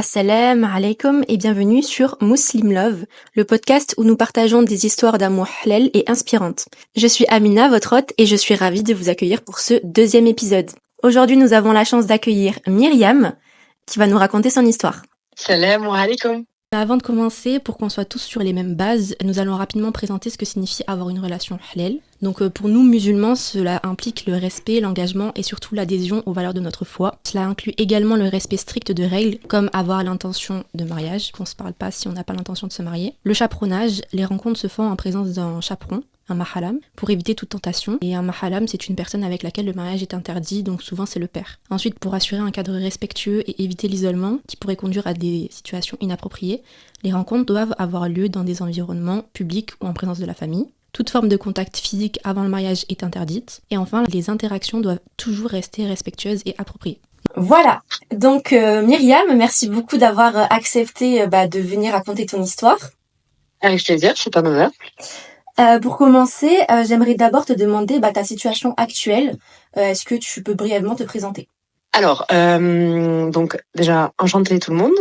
Assalamu alaikum et bienvenue sur Muslim Love, le podcast où nous partageons des histoires d'amour halal et inspirantes. Je suis Amina, votre hôte, et je suis ravie de vous accueillir pour ce deuxième épisode. Aujourd'hui, nous avons la chance d'accueillir Myriam, qui va nous raconter son histoire. Salam alaikum. Avant de commencer, pour qu'on soit tous sur les mêmes bases, nous allons rapidement présenter ce que signifie avoir une relation halal. Donc pour nous musulmans, cela implique le respect, l'engagement et surtout l'adhésion aux valeurs de notre foi. Cela inclut également le respect strict de règles, comme avoir l'intention de mariage, qu'on ne se parle pas si on n'a pas l'intention de se marier. Le chaperonnage, les rencontres se font en présence d'un chaperon, un maharam, pour éviter toute tentation. Et un maharam, c'est une personne avec laquelle le mariage est interdit, donc souvent c'est le père. Ensuite, pour assurer un cadre respectueux et éviter l'isolement, qui pourrait conduire à des situations inappropriées, les rencontres doivent avoir lieu dans des environnements publics ou en présence de la famille. Toute forme de contact physique avant le mariage est interdite. Et enfin, les interactions doivent toujours rester respectueuses et appropriées. Voilà, donc Myriam, merci beaucoup d'avoir accepté de venir raconter ton histoire. Avec plaisir, c'est un honneur. Pour commencer, j'aimerais d'abord te demander ta situation actuelle. Est-ce que tu peux brièvement te présenter ? Alors, donc déjà, enchantée tout le monde,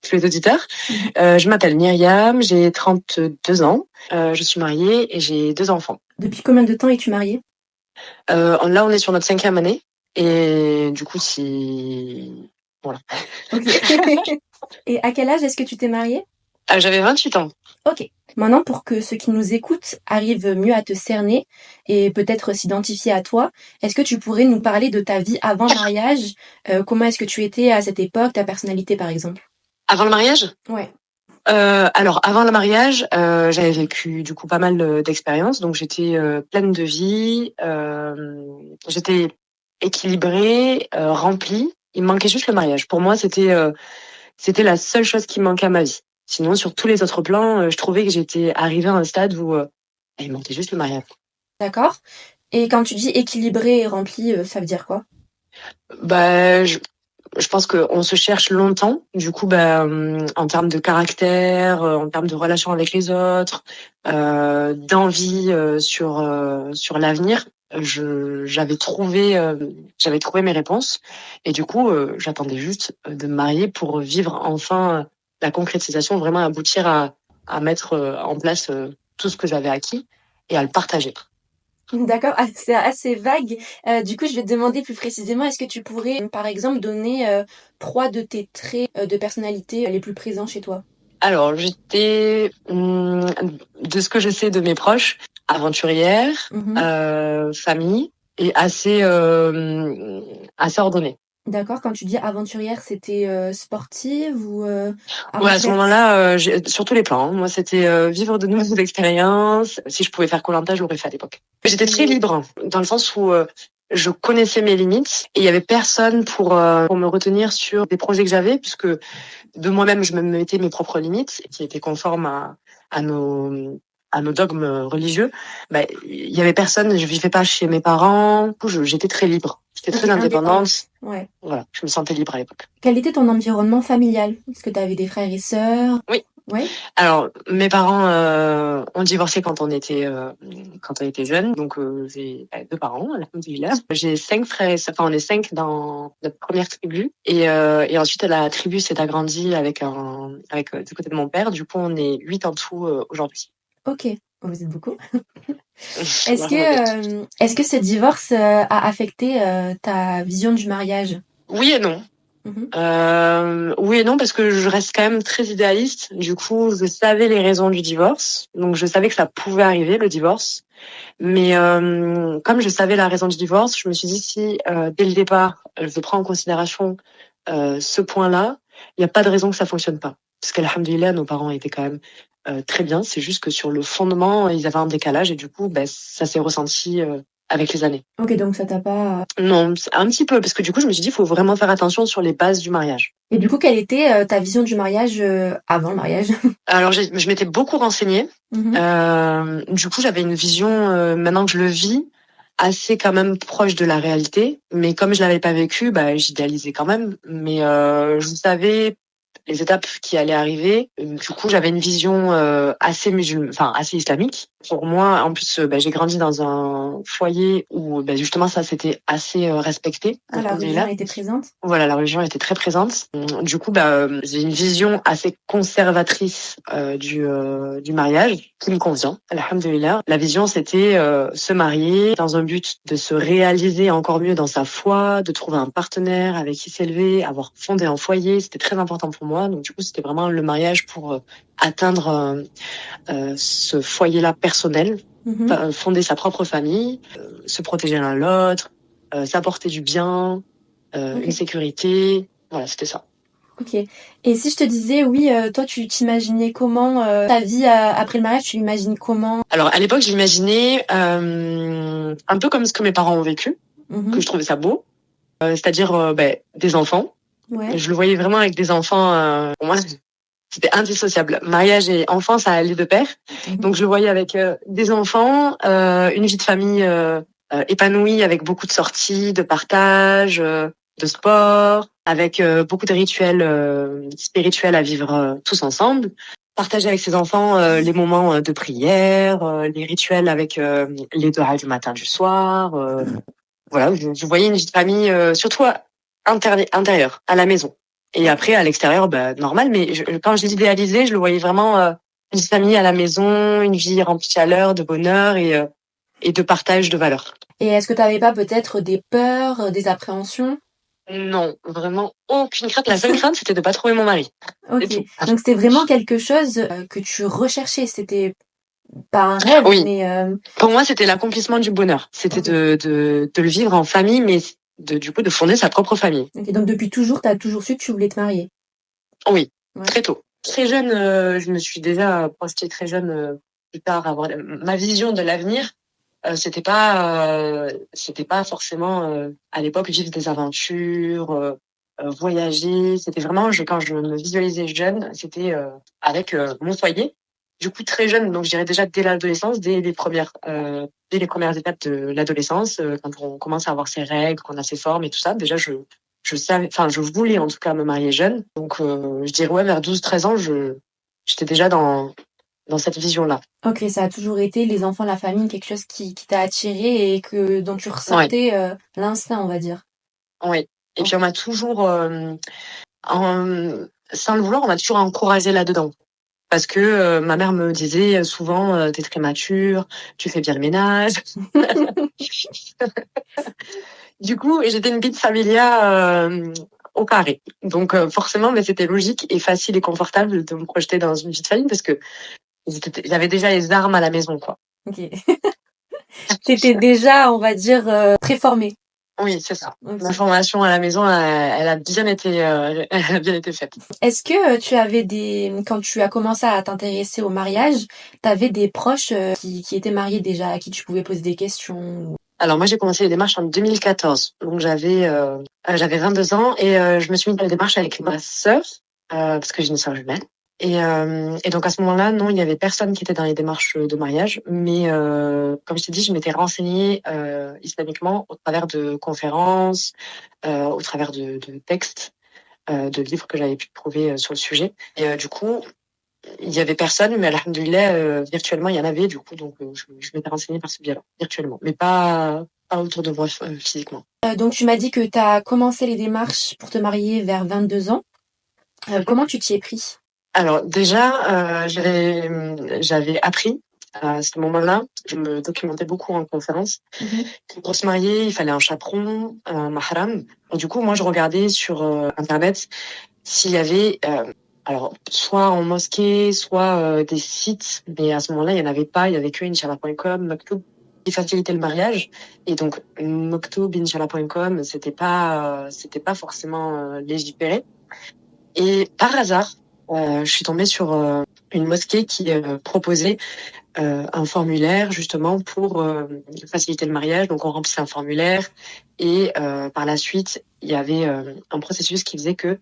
tous les auditeurs. Je m'appelle Myriam, j'ai 32 ans, je suis mariée et j'ai 2 enfants. Depuis combien de temps es-tu mariée ? Là, on est sur notre 5e année et du coup, voilà. Ok. Et à quel âge est-ce que tu t'es mariée ? J'avais 28 ans. Ok. Maintenant, pour que ceux qui nous écoutent arrivent mieux à te cerner et peut-être s'identifier à toi, est-ce que tu pourrais nous parler de ta vie avant le mariage ? Comment est-ce que tu étais à cette époque, ta personnalité par exemple ? Avant le mariage ? Ouais. Alors, avant le mariage, j'avais vécu du coup pas mal d'expériences, donc j'étais pleine de vie, j'étais équilibrée, remplie. Il me manquait juste le mariage. Pour moi, c'était la seule chose qui me manquait à ma vie. Sinon, sur tous les autres plans, je trouvais que j'étais arrivée à un stade où il me manquait juste le mariage. D'accord. Et quand tu dis équilibré et rempli, ça veut dire quoi ? Je pense qu'on se cherche longtemps. Du coup, en termes de caractère, en termes de relation avec les autres, d'envie sur l'avenir, j'avais trouvé mes réponses. Et du coup, j'attendais juste de me marier pour vivre enfin la concrétisation, vraiment aboutir à mettre en place tout ce que j'avais acquis et à le partager. D'accord, c'est assez vague. Du coup, je vais te demander plus précisément, est-ce que tu pourrais, par exemple, donner 3 de tes traits de personnalité les plus présents chez toi ? Alors, j'étais, de ce que je sais de mes proches, aventurière, famille et assez ordonnée. D'accord, quand tu dis aventurière, c'était sportive ou Ouais, à ce moment-là, sur tous les plans. Moi, c'était vivre de nouvelles expériences. Si je pouvais faire Koh-Lanta, je l'aurais fait à l'époque. J'étais très libre, dans le sens où je connaissais mes limites et il y avait personne pour me retenir sur des projets que j'avais, puisque de moi-même, je me mettais mes propres limites qui étaient conformes à nos dogmes religieux. Il y avait personne, je vivais pas chez mes parents. Du coup, j'étais très libre. J'étais très indépendante. Ouais. Voilà, je me sentais libre à l'époque. Quel était ton environnement familial ? Est-ce que tu avais des frères et sœurs ? Oui. Ouais. Alors, mes parents ont divorcé quand on était jeunes, donc j'ai 2 parents, alhamdoulilah. J'ai 5 frères et sœurs, enfin on est 5 dans notre première tribu, et ensuite la tribu s'est agrandie avec du côté de mon père. Du coup, on est 8 en tout aujourd'hui. Ok, vous êtes beaucoup. Est-ce que ce divorce a affecté ta vision du mariage ? Oui et non. Oui et non, parce que je reste quand même très idéaliste. Du coup, je savais les raisons du divorce, donc je savais que ça pouvait arriver, le divorce. Mais comme je savais la raison du divorce, je me suis dit si dès le départ, je prends en considération ce point-là, il n'y a pas de raison que ça fonctionne pas. Parce qu'alhamdoulilah, nos parents étaient quand même très bien. C'est juste que sur le fondement, ils avaient un décalage et du coup, ça s'est ressenti avec les années. Ok, donc ça t'a pas... Non, un petit peu, parce que du coup, je me suis dit, il faut vraiment faire attention sur les bases du mariage. Et du coup, quelle était ta vision du mariage avant le mariage ? Alors, je m'étais beaucoup renseignée. Du coup, j'avais une vision, maintenant que je le vis, assez quand même proche de la réalité. Mais comme je l'avais pas vécu, j'idéalisais quand même. Mais je savais les étapes qui allaient arriver. Du coup, j'avais une vision assez islamique. pour moi, en plus, j'ai grandi dans un foyer où justement ça c'était assez respecté. Ah, la religion était présente. Voilà, la religion était très présente. Du coup, j'ai une vision assez conservatrice du mariage qui me convient. Alhamdulillah. La vision, c'était se marier dans un but de se réaliser encore mieux dans sa foi, de trouver un partenaire avec qui s'élever, avoir fondé un foyer. C'était très important pour moi. Donc, du coup, c'était vraiment le mariage pour atteindre ce foyer-là personnel, fonder sa propre famille, se protéger l'un l'autre, s'apporter du bien. Une sécurité, voilà, c'était ça. Ok. Et si je te disais, oui, toi, tu t'imaginais comment ta vie après le mariage, tu l'imagines comment? Alors, à l'époque, j'imaginais un peu comme ce que mes parents ont vécu, que je trouvais ça beau, c'est-à-dire des enfants. Ouais. Je le voyais vraiment avec des enfants. Pour moi, c'était indissociable. Mariage et enfants, ça allait de pair. Donc, je le voyais avec des enfants, une vie de famille épanouie, avec beaucoup de sorties, de partage, de sport, avec beaucoup de rituels spirituels à vivre tous ensemble. Partager avec ses enfants les moments de prière, les rituels avec les dohas du matin, du soir. Voilà, je voyais une vie de famille surtout intérieure, à la maison. Et après, à l'extérieur, normal. Mais quand je l'idéalisais, je le voyais vraiment une vie de famille à la maison, une vie remplie de chaleur, de bonheur et de partage de valeurs. Et est-ce que tu n'avais pas peut-être des peurs, des appréhensions? Non, vraiment aucune crainte. La seule crainte, c'était de pas trouver mon mari. Ok, donc c'était vraiment quelque chose que tu recherchais. C'était pas un rêve, oui. Mais pour moi, c'était l'accomplissement du bonheur. C'était de le vivre en famille, mais du coup de fonder sa propre famille. Okay, donc depuis toujours, tu as toujours su que tu voulais te marier? Oui, très tôt. Très jeune, je me suis déjà projetée très jeune plus tard avoir ma vision de l'avenir. C'était pas forcément à l'époque vivre des aventures, voyager. C'était vraiment quand je me visualisais jeune, c'était avec mon foyer. Du coup très jeune, donc je dirais déjà dès l'adolescence, dès les premières étapes de l'adolescence, quand on commence à avoir ses règles, qu'on a ses formes et tout ça. Déjà je savais, enfin je voulais en tout cas me marier jeune. Donc je dirais vers 12-13 ans, j'étais déjà dans cette vision-là. Ok, ça a toujours été les enfants, la famille, quelque chose qui t'a attiré et dont tu ressentais l'instinct, on va dire. Oui. Et puis on m'a toujours, sans le vouloir, on m'a toujours encouragée là-dedans. Parce que ma mère me disait souvent, t'es très mature, tu fais bien le ménage. Du coup, j'étais une petite familia au carré. Donc forcément, mais c'était logique et facile et confortable de me projeter dans une petite famille parce que j'avais déjà les armes à la maison, quoi. Ok. T'étais déjà, on va dire, préformée. Oui, c'est ça. Okay. Ma formation à la maison, elle a bien été faite. Est-ce que tu avais quand tu as commencé à t'intéresser au mariage, t'avais des proches qui étaient mariés déjà, à qui tu pouvais poser des questions? Alors moi, j'ai commencé les démarches en 2014. Donc j'avais 22 ans et je me suis mis dans les démarches avec ma sœur, parce que j'ai une sœur jumelle. Et donc à ce moment-là, non, il n'y avait personne qui était dans les démarches de mariage. Mais comme je t'ai dit, je m'étais renseignée islamiquement au travers de conférences, au travers de textes, de livres que j'avais pu trouver sur le sujet. Et du coup, il y avait personne, mais alhamdoulilah, virtuellement, il y en avait. Du coup, donc je m'étais renseignée par ce biais-là, virtuellement, mais pas autour de moi physiquement. Donc tu m'as dit que tu as commencé les démarches pour te marier vers 22 ans. Comment tu t'y es pris? Alors déjà, j'avais appris à ce moment-là, je me documentais beaucoup en conférence. Pour se marier, il fallait un chaperon, un mahram. Et du coup, moi, je regardais sur Internet s'il y avait, alors, soit en mosquée, soit des sites. Mais à ce moment-là, il n'y en avait pas. Il n'y avait que Inch'Allah.com, Maktoub, qui facilitait le mariage. Et donc, Maktoub, Inch'Allah.com, c'était pas forcément légiféré. Et par hasard, je suis tombée sur une mosquée qui proposait un formulaire justement pour faciliter le mariage. Donc on remplissait un formulaire et par la suite, il y avait un processus qui faisait que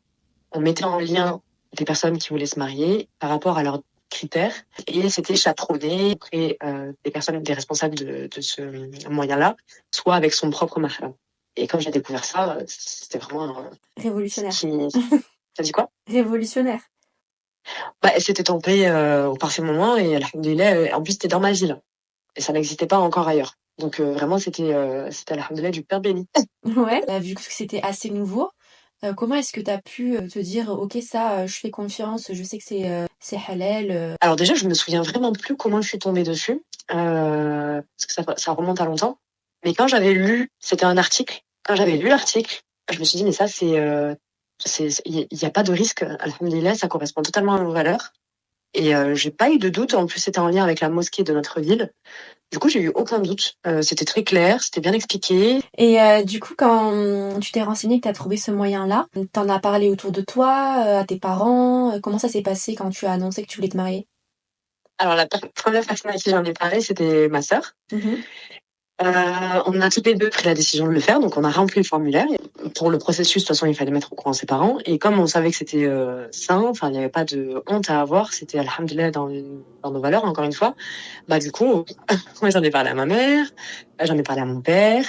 on mettait en lien des personnes qui voulaient se marier par rapport à leurs critères et c'était chaperonné auprès des responsables de ce moyen-là, soit avec son propre mahram. Et quand j'ai découvert ça, c'était vraiment révolutionnaire. T'as dit quoi? Révolutionnaire. C'était tombé au parfait moment et alhamdoulilah, en plus c'était dans ma ville. et ça n'existait pas encore ailleurs. Donc vraiment, c'était alhamdoulilah du père béni. Ouais. Vu que c'était assez nouveau, comment est-ce que tu as pu te dire, ok, ça, je fais confiance, je sais que c'est halal. Alors déjà, je me souviens vraiment plus comment je suis tombée dessus, parce que ça remonte à longtemps. Mais quand j'avais lu, c'était un article. Quand j'avais lu l'article, je me suis dit mais ça il y a pas de risque. Alhamdoulilah, ça correspond totalement à nos valeurs. Et j'ai pas eu de doute. En plus, c'était en lien avec la mosquée de notre ville. Du coup, j'ai eu aucun doute. C'était très clair, c'était bien expliqué. Et du coup, quand tu t'es renseigné, que tu as trouvé ce moyen-là, t'en as parlé autour de toi, à tes parents, comment ça s'est passé quand tu as annoncé que tu voulais te marier? Alors la première personne à qui j'en ai parlé, c'était ma sœur. On a toutes les deux pris la décision de le faire, donc on a rempli le formulaire. Pour le processus, de toute façon, il fallait mettre au courant ses parents. Et comme on savait que c'était sain, enfin, il n'y avait pas de honte à avoir, c'était alhamdoulilah dans nos valeurs, encore une fois. Bah du coup, moi j'en ai parlé à ma mère, j'en ai parlé à mon père,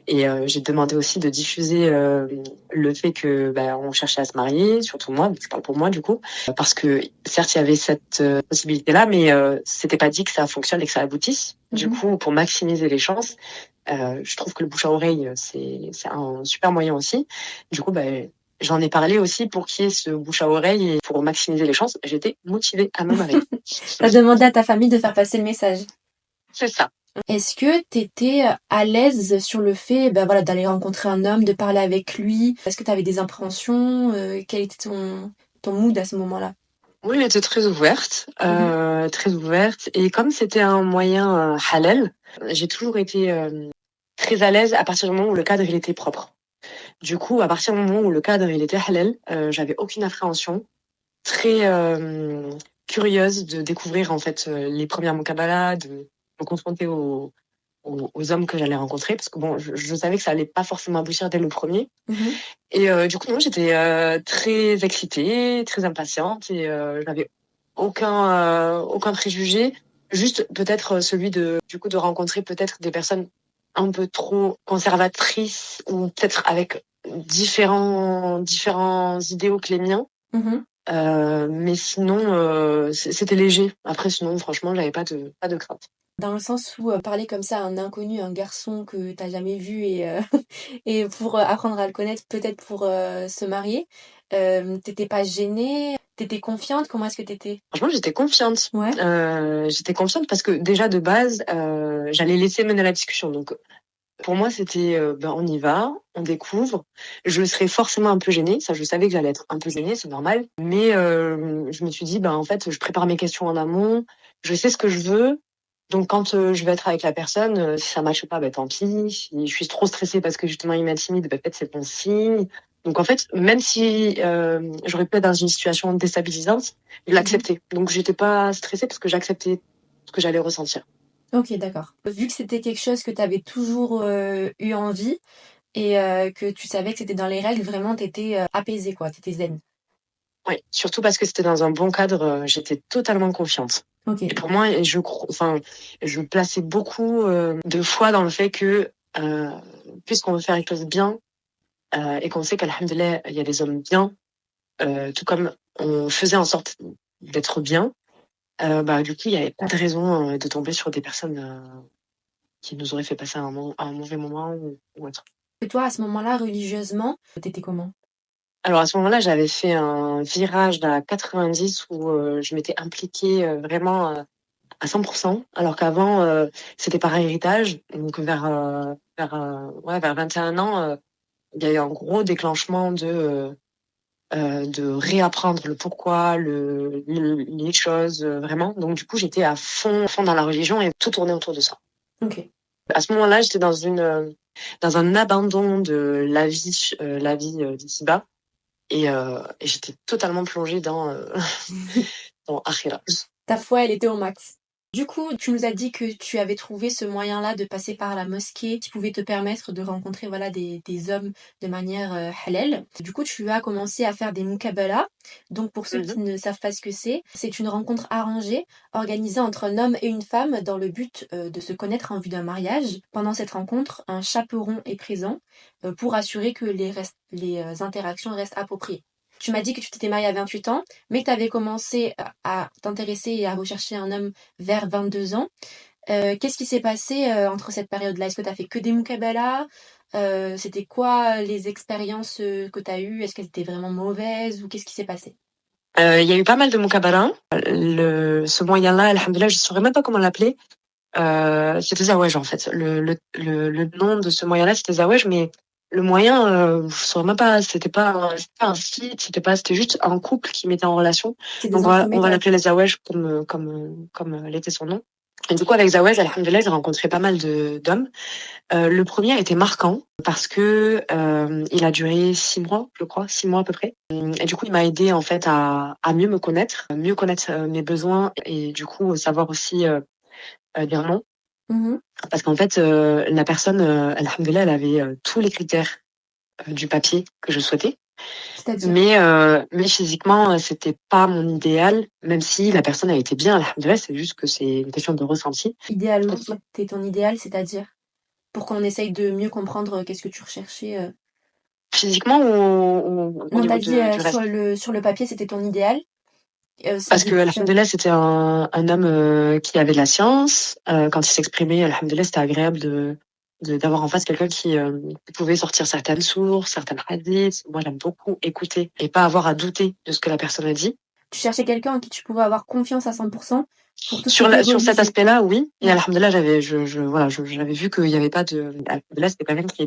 et j'ai demandé aussi de diffuser le fait que on cherchait à se marier, surtout moi, je parle pour moi du coup, parce que certes il y avait cette possibilité-là, mais c'était pas dit que ça fonctionne et que ça aboutisse. Du coup, pour maximiser les chances, je trouve que le bouche à oreille c'est un super moyen aussi. Du coup, j'en ai parlé aussi pour qu'il y ait ce bouche à oreille et pour maximiser les chances. J'étais motivée à me marier. T'as demandé à ta famille de faire passer le message. C'est ça. Est-ce que t'étais à l'aise sur le fait, voilà, d'aller rencontrer un homme, de parler avec lui? Est-ce que t'avais des appréhensions? Quel était ton mood à ce moment-là? Oui, elle était très ouverte, très ouverte. Et comme c'était un moyen halal, j'ai toujours été très à l'aise à partir du moment où le cadre il était propre. Du coup, à partir du moment où le cadre il était halal, j'avais aucune appréhension, très curieuse de découvrir en fait les premières muqabalas, de me confronter aux hommes que j'allais rencontrer, parce que bon, je savais que ça allait pas forcément aboutir dès le premier. Et du coup, moi, j'étais très excitée, très impatiente, et j'avais aucun préjugé, juste peut-être celui de rencontrer peut-être des personnes un peu trop conservatrices ou peut-être avec différents idéaux que les miens. Mais sinon, c'était léger. Après, sinon, franchement, j'avais pas de crainte. Dans le sens où parler comme ça à un inconnu, un garçon que t'as jamais vu et pour apprendre à le connaître, peut-être pour se marier, t'étais pas gênée, t'étais confiante, comment est-ce que t'étais? Franchement, j'étais confiante. Ouais. J'étais confiante parce que déjà de base, j'allais laisser mener la discussion. Donc, pour moi, c'était on y va, on découvre. Je serais forcément un peu gênée. Ça, je savais que j'allais être un peu gênée, c'est normal. Mais je me suis dit, en fait, je prépare mes questions en amont. Je sais ce que je veux. Donc, quand je vais être avec la personne, si ça matche pas, tant pis. Si je suis trop stressée parce que justement il m'intimide, peut-être c'est bon signe. Donc, en fait, même si j'aurais pu être dans une situation déstabilisante, je l'acceptais. Donc, j'étais pas stressée parce que j'acceptais ce que j'allais ressentir. Ok, d'accord. Vu que c'était quelque chose que t'avais toujours eu envie et que tu savais que c'était dans les règles, vraiment t'étais apaisée, quoi, t'étais zen. Oui, surtout parce que c'était dans un bon cadre, j'étais totalement confiante. Ok. Et pour moi, je plaçais beaucoup de foi dans le fait que puisqu'on veut faire les choses bien et qu'on sait qu'alhamdoulilah, il y a des hommes bien, tout comme on faisait en sorte d'être bien, du coup, il n'y avait pas de raison de tomber sur des personnes qui nous auraient fait passer un mauvais moment ou autre. Et toi, à ce moment-là, religieusement, t'étais comment? Alors à ce moment-là, j'avais fait un virage à 90 où je m'étais impliquée vraiment à 100%, alors qu'avant, c'était par héritage. Donc vers 21 ans, il y a eu un gros déclenchement de réapprendre le pourquoi, les choses, vraiment. Donc du coup, j'étais à fond dans la religion et tout tournait autour de ça. Ok. À ce moment-là, j'étais dans un abandon de la vie d'ici-bas. Et j'étais totalement plongée dans Akhira. Ta foi, elle était au max. Du coup, tu nous as dit que tu avais trouvé ce moyen-là de passer par la mosquée qui pouvait te permettre de rencontrer voilà, des hommes de manière halal. Du coup, tu as commencé à faire des muqabala. Donc, pour ceux qui ne savent pas ce que c'est une rencontre arrangée organisée entre un homme et une femme dans le but de se connaître en vue d'un mariage. Pendant cette rencontre, un chaperon est présent pour assurer que les interactions restent appropriées. Tu m'as dit que tu t'étais mariée à 28 ans, mais que tu avais commencé à t'intéresser et à rechercher un homme vers 22 ans. Qu'est-ce qui s'est passé entre cette période-là? Est-ce que tu as fait que des muqabala? C'était quoi les expériences que tu as eues? Est-ce qu'elles étaient vraiment mauvaises ou qu'est-ce qui s'est passé? Il y a eu pas mal de muqabala. Ce moyen-là, alhamdoulilah, je saurais même pas comment l'appeler. C'était Zawej en fait. Le nom de ce moyen-là, c'était Zawej, mais le moyen, je saurais même pas. C'était pas un site, c'était juste un couple qui mettait en relation. C'est des Donc on va entremettages. l'appeler les Zawej comme l'était son nom. Et du coup, avec Zawej, alhamdoulilah, j'ai rencontré pas mal d'hommes. Le premier a été marquant parce que il a duré 6 mois, je crois, 6 mois à peu près. Et du coup, il m'a aidé en fait à mieux connaître mes besoins et du coup savoir aussi dire non. Mhm. Parce qu'en fait, la personne, alhamdoulilah, elle avait tous les critères du papier que je souhaitais. C'est-à-dire, Mais physiquement, c'était pas mon idéal, même si la personne a été bien, alhamdoulilah, c'est juste que c'est une question de ressenti. idéalement, c'était ton idéal, c'est-à-dire, pour qu'on essaye de mieux comprendre qu'est-ce que tu recherchais. Physiquement ou au Non, niveau t'as dit du reste. sur le papier, c'était ton idéal. Ça Parce que, faisait... alhamdoulilah, c'était un homme qui avait de la science. Quand il s'exprimait, alhamdoulilah, c'était agréable d'avoir en face quelqu'un qui pouvait sortir certaines sources, certaines hadiths. Moi, j'aime beaucoup écouter et pas avoir à douter de ce que la personne a dit. Tu cherchais quelqu'un en qui tu pouvais avoir confiance à 100% pour tout ce qui était Sur cet religieux. aspect-là, oui. Et Ouais. alhamdoulilah, j'avais vu qu'il y avait pas de, alhamdoulilah, c'était quelqu'un qui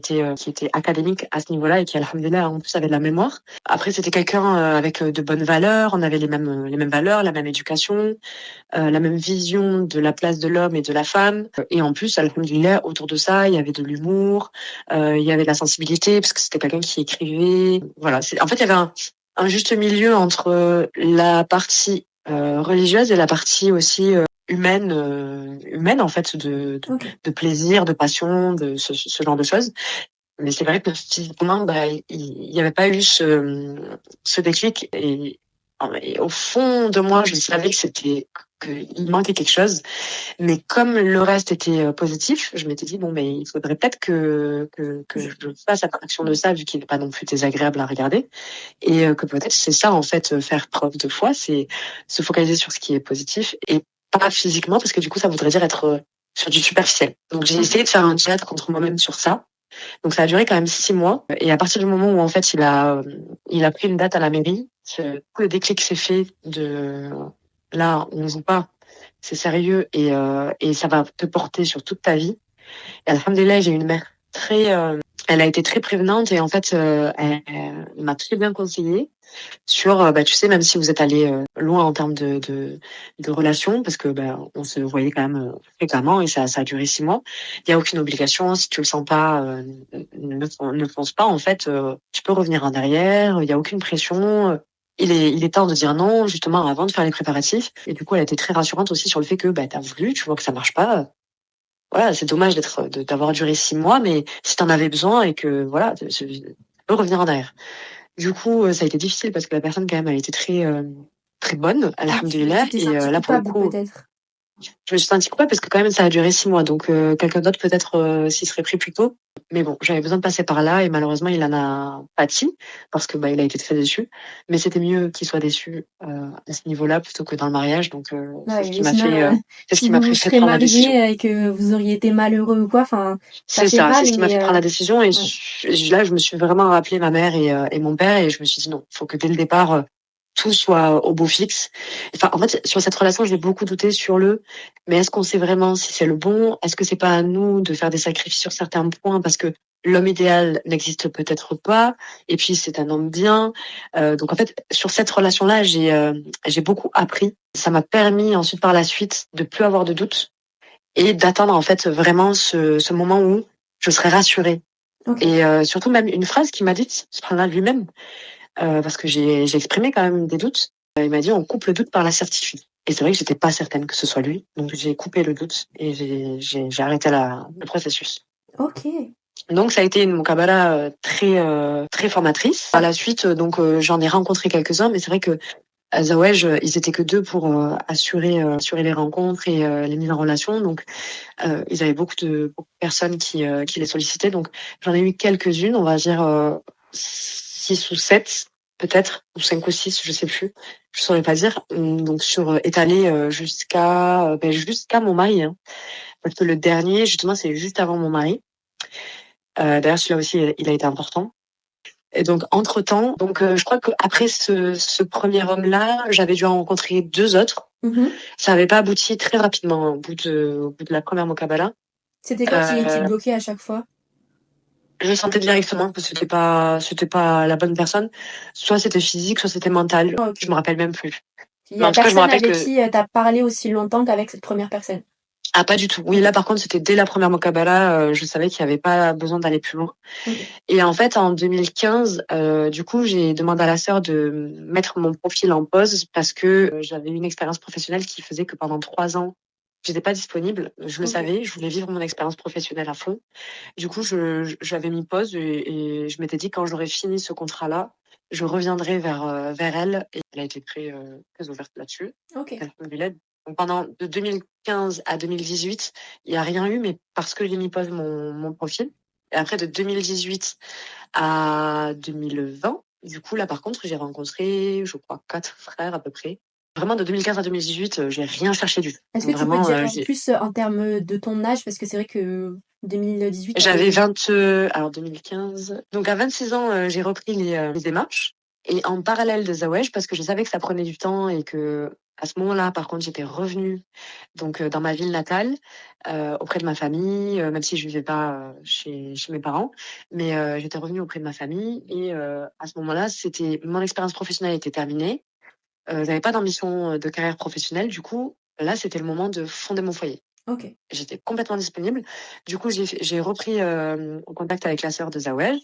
était académique à ce niveau-là et qui, alhamdoulilah, en plus avait de la mémoire. Après, c'était quelqu'un avec de bonnes valeurs. On avait les mêmes valeurs, la même éducation, la même vision de la place de l'homme et de la femme. Et en plus, alhamdoulilah, autour de ça, il y avait de l'humour, il y avait de la sensibilité, parce que c'était quelqu'un qui écrivait. Voilà. En fait, il y avait un juste milieu entre la partie religieuse et la partie aussi humaine en fait, Ok. de plaisir, de passion, de ce genre de choses. Mais c'est vrai que physiquement, bah, il y avait pas eu ce déclic et au fond de moi, je savais que qu'il manquait quelque chose. Mais comme le reste était positif, je m'étais dit bon, mais il faudrait peut-être que je fasse attraction de ça, vu qu'il n'est pas non plus désagréable à regarder, et que peut-être c'est ça en fait, faire preuve de foi, c'est se focaliser sur ce qui est positif et pas physiquement, parce que du coup, ça voudrait dire être sur du superficiel. Donc j'ai essayé de faire un dialogue contre moi-même sur ça. Donc ça a duré quand même 6 mois. Et à partir du moment où en fait il a pris une date à la mairie, tout le déclic s'est fait de là on joue pas, c'est sérieux et ça va te porter sur toute ta vie. Et alhamdoulilah, j'ai une mère elle a été très prévenante et en fait elle m'a très bien conseillé sur bah tu sais, même si vous êtes allé loin en termes de relations, parce que bah on se voyait quand même fréquemment et ça a duré 6 mois, il y a aucune obligation. Si tu le sens pas, ne fonce pas en fait. Tu peux revenir en arrière, il y a aucune pression. Il est temps de dire non justement avant de faire les préparatifs. Et du coup elle a été très rassurante aussi sur le fait que bah t'as voulu, tu vois que ça marche pas, voilà, c'est dommage d'avoir duré 6 mois, mais si t'en avais besoin et que voilà, tu peux revenir en arrière. Du coup, ça a été difficile parce que la personne quand même elle était très bonne, Ah, alhamdoulilah. tu t'es Et sentie là pour le coupable coup, peut-être. je me suis sentie coupable parce que quand même ça a duré 6 mois. Donc quelqu'un d'autre peut-être s'y serait pris plus tôt. Mais bon, j'avais besoin de passer par là et malheureusement il en a pâti parce que bah il a été très déçu. Mais c'était mieux qu'il soit déçu à ce niveau-là plutôt que dans le mariage. Donc Ouais, et sinon, c'est ce si qui vous m'a vous fait serez prendre la décision. mariés et que vous auriez été malheureux ou quoi, enfin, ça C'est fait ça, c'est mal, ce qui m'a mais fait prendre la décision. Et ouais. là, je me suis vraiment rappelé ma mère et mon père et je me suis dit non, faut que dès le départ, tout soit au beau fixe. Enfin, en fait, sur cette relation, j'ai beaucoup douté sur mais est-ce qu'on sait vraiment si c'est le bon? Est-ce que c'est pas à nous de faire des sacrifices sur certains points parce que l'homme idéal n'existe peut-être pas et puis c'est un homme bien. Donc en fait, sur cette relation-là, j'ai beaucoup appris. Ça m'a permis ensuite par la suite de plus avoir de doutes et d'atteindre en fait vraiment ce moment où je serai rassurée. Ok. Et surtout même une phrase qu'il m'a dite, subhanallah lui-même, parce que j'ai exprimé quand même des doutes. Il m'a dit on coupe le doute par la certitude. Et c'est vrai que j'étais pas certaine que ce soit lui, donc j'ai coupé le doute et j'ai arrêté le processus. Ok. Donc ça a été une muqabala très formatrice. À la suite, donc j'en ai rencontré quelques-uns, mais c'est vrai que à Zawej, ils étaient que deux pour assurer les rencontres et les mises en relation. Donc ils avaient beaucoup de personnes qui les sollicitaient. Donc j'en ai eu quelques-unes, on va dire 6 ou 7 peut-être, ou 5 ou 6, je sais plus. Je saurais pas dire. Donc étalé jusqu'à mon mari, hein. Parce que le dernier, justement, c'est juste avant mon mari. D'ailleurs, celui-là aussi, il a été important. Et donc, entre-temps, je crois qu'après ce premier homme-là, j'avais dû en rencontrer 2 autres. Ça avait pas abouti très rapidement, au bout de la première Mokabala. C'était quoi qui bloquait à chaque fois? Je sentais directement que c'était pas la bonne personne. Soit c'était physique, soit c'était mental. Ah, ok. Je me rappelle même plus. Il y Mais a en tout cas, je me personne rappelle avec que qui t'as parlé aussi longtemps qu'avec cette première personne. ah, pas du tout. Oui, Ok. là par contre, c'était dès la première Mokabala, je savais qu'il y avait pas besoin d'aller plus loin. Ok. Et en fait, en 2015, du coup, j'ai demandé à la sœur de mettre mon profil en pause parce que j'avais une expérience professionnelle qui faisait que pendant 3 ans, j'étais pas disponible. Je le Ok. savais, je voulais vivre mon expérience professionnelle à fond. Du coup, j'avais mis pause et je m'étais dit quand j'aurais fini ce contrat-là, je reviendrai vers elle. Et elle a été très ouverte là-dessus. Ok. Elle me l'aide. Donc pendant de 2015 à 2018, il n'y a rien eu, mais parce que j'ai mis pause mon profil. Et après, de 2018 à 2020, du coup, là, par contre, j'ai rencontré, je crois, 4 frères à peu près. Vraiment, de 2015 à 2018, j'ai rien cherché du tout. Est-ce que tu peux Vraiment, dire plus en termes de ton âge? Parce que c'est vrai que 2018, j'avais 2015. Donc, à 26 ans, j'ai repris les démarches. Et en parallèle de Zawej, parce que je savais que ça prenait du temps et que, à ce moment-là, par contre, j'étais revenue dans ma ville natale, auprès de ma famille, même si je vivais pas chez mes parents, mais j'étais revenue auprès de ma famille et à ce moment-là, c'était mon expérience professionnelle était terminée. J'avais pas d'ambition de carrière professionnelle, du coup, là, c'était le moment de fonder mon foyer. ok. J'étais complètement disponible. Du coup, j'ai repris contact avec la sœur de Zawel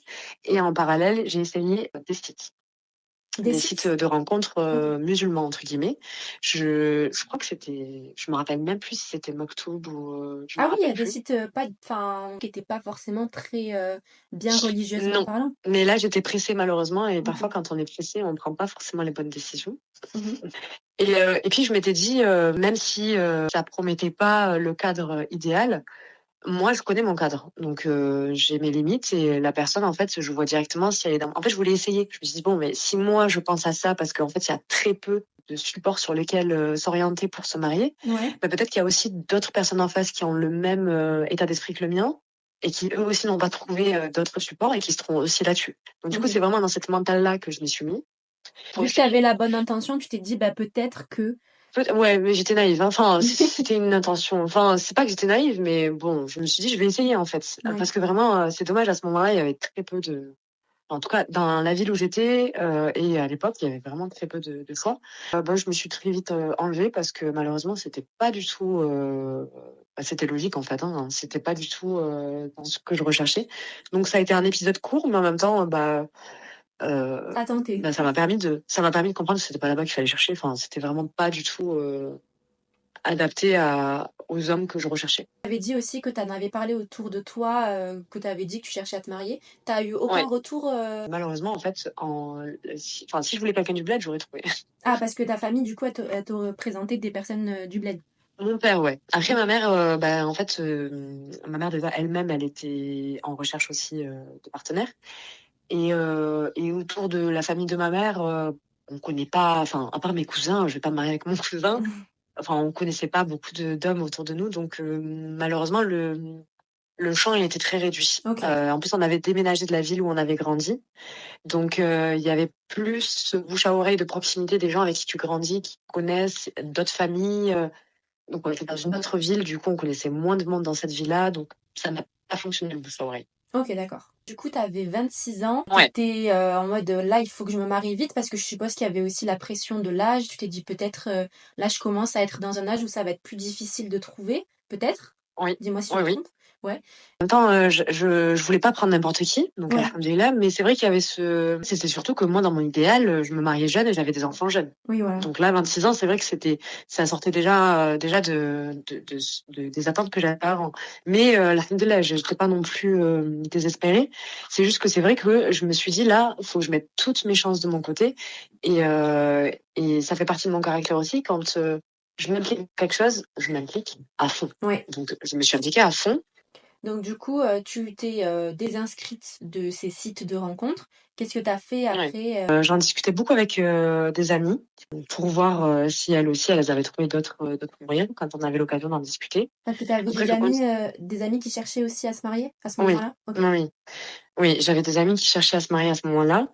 et en parallèle, j'ai essayé des sites de rencontres musulmans entre guillemets. Je crois que je me rappelle même plus si c'était Moktoub ou je me Ah oui, il y rappelle a des plus. sites qui n'étaient pas forcement très bien religieusement Non, parlant. mais là j'étais pressée malheureusement et Ok. parfois quand on est pressé, on prend pas forcément les bonnes décisions. Mhm. Et puis je m'étais dit même si ça promettait pas le cadre idéal, moi, je connais mon cadre, donc j'ai mes limites et la personne, en fait, je vois directement si elle est dans. En fait, je voulais essayer. Je me suis dit bon, mais si moi je pense à ça, parce qu'en fait, il y a très peu de supports sur lesquels s'orienter pour se marier, Ouais. bah, peut-être qu'il y a aussi d'autres personnes en face qui ont le même état d'esprit que le mien et qui eux aussi n'ont pas trouvé d'autres supports et qui seront aussi là-dessus. Donc du coup, Ok. c'est vraiment dans cette mentale-là que je m'y suis mis. Vu que tu avais la bonne intention, tu t'es dit bah peut-être que. Ouais, mais j'étais naïve, hein. Enfin, c'était une intention. Enfin, c'est pas que j'étais naïve, mais bon, je me suis dit, je vais essayer, en fait. Ouais. Parce que vraiment, c'est dommage, à ce moment-là, il y avait très peu de. En tout cas, dans la ville où j'étais, et à l'époque, il y avait vraiment très peu de choix. Je me suis très vite enlevée parce que malheureusement, c'était pas du tout. C'était logique, en fait, hein. C'était pas du tout dans ce que je recherchais. Donc, ça a été un épisode court, mais en même temps, À tenter. ça m'a permis de comprendre que c'était pas là-bas qu'il fallait chercher. Enfin, c'était vraiment pas du tout adapté aux hommes que je recherchais. Tu avais dit aussi que tu en avais parlé autour de toi, que tu avais dit que tu cherchais à te marier. Tu as eu aucun Ouais. retour Malheureusement, en fait, si je voulais quelqu'un du bled, j'aurais trouvé. Ah, parce que ta famille, du coup, elle te présentait des personnes du bled. Mon père, ouais. Après, ma mère, en fait, ma mère déjà elle-même, elle était en recherche aussi de partenaires. Et autour de la famille de ma mère, on connaît pas, enfin, à part mes cousins, je vais pas me marier avec mon cousin. Enfin, on connaissait pas beaucoup d'hommes autour de nous, donc malheureusement, le champ il était très réduit. Ok. En plus, on avait déménagé de la ville où on avait grandi, donc il y avait plus ce bouche à oreille de proximité des gens avec qui tu grandis, qui connaissent d'autres familles. Donc on était dans une autre ville, du coup on connaissait moins de monde dans cette ville-là, donc ça n'a pas fonctionné le bouche à oreille. Ok, d'accord. Du coup, tu avais 26 ans. Ouais. Tu étais en mode là, il faut que je me marie vite parce que je suppose qu'il y avait aussi la pression de l'âge. Tu t'es dit peut-être là, je commence à être dans un âge où ça va être plus difficile de trouver. Peut-être. Oui. Dis-moi si je Oui, me oui. trompe. Ouais. En même temps, je voulais pas prendre n'importe qui, donc Ouais. alhamdoulilah, mais c'est vrai qu'il y avait c'était surtout que moi, dans mon idéal, je me mariais jeune et j'avais des enfants jeunes. Oui, voilà. Donc là, 26 ans, c'est vrai que ça sortait déjà des attentes que j'avais avant. Mais alhamdoulilah, je n'étais pas non plus désespérée. C'est juste que c'est vrai que je me suis dit, là, il faut que je mette toutes mes chances de mon côté. Et ça fait partie de mon caractère aussi. Quand je m'implique dans quelque chose, je m'implique à fond. Ouais. Donc je me suis impliquée à fond. Donc du coup, tu t'es désinscrite de ces sites de rencontres. Qu'est-ce que tu as fait Ouais. après J'en discutais beaucoup avec des amis pour voir si elles aussi, elles avaient trouvé d'autres moyens quand on avait l'occasion d'en discuter. Parce que tu avais Après, je pense. des amis qui cherchaient aussi à se marier à ce Oui, moment-là? OK. oui, oui. Oui, j'avais des amis qui cherchaient à se marier à ce moment-là.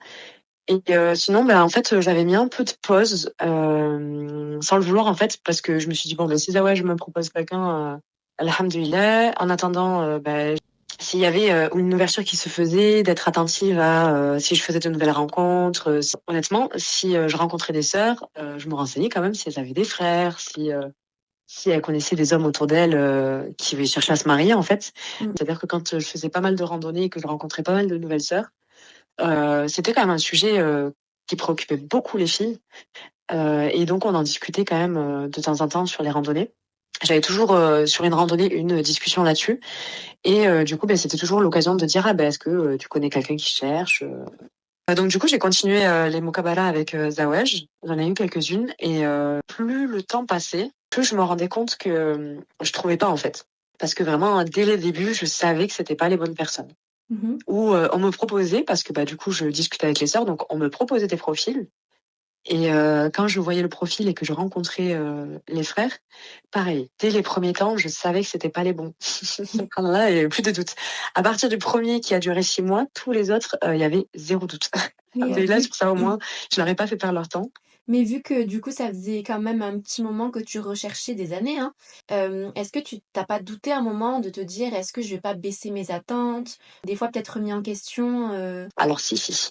Et sinon, en fait, j'avais mis un peu de pause, sans le vouloir, en fait, parce que je me suis dit, bon, si Zaouaj me propose quelqu'un, alhamdoulilah. En attendant, s'il y avait une ouverture qui se faisait, d'être attentive à si je faisais de nouvelles rencontres. Honnêtement, si je rencontrais des sœurs, je me renseignais quand même si elles avaient des frères, si elles connaissaient des hommes autour d'elles qui cherchaient à se marier, en fait. Mmh. C'est-à-dire que quand je faisais pas mal de randonnées et que je rencontrais pas mal de nouvelles sœurs, c'était quand même un sujet qui préoccupait beaucoup les filles. Et donc, on en discutait quand même de temps en temps sur les randonnées. J'avais toujours sur une randonnée une discussion là-dessus. Et du coup, c'était toujours l'occasion de dire, est-ce que tu connais quelqu'un qui cherche Donc, du coup, j'ai continué les Mokabala avec Zawej. J'en ai eu quelques-unes. Et plus le temps passait, plus je me rendais compte que je trouvais pas, en fait. Parce que vraiment, dès le début, je savais que c'était pas les bonnes personnes. Mmh. Où on me proposait, parce que du coup je discutais avec les sœurs, donc on me proposait des profils. Et quand je voyais le profil et que je rencontrais les frères, pareil, dès les premiers temps, je savais que c'était pas les bons. Alors là, il y avait plus de doute. À partir du premier qui a duré 6 mois, tous les autres, il y avait zéro doute. Mais Mais là, vu sur ça, au moins, je n'aurais pas fait perdre leur temps. Mais vu que du coup ça faisait quand même un petit moment que tu recherchais des années, hein, est-ce que tu t'as pas douté un moment de te dire: «Est-ce que je vais pas baisser mes attentes?» Des fois peut-être remis en question? Alors si, si,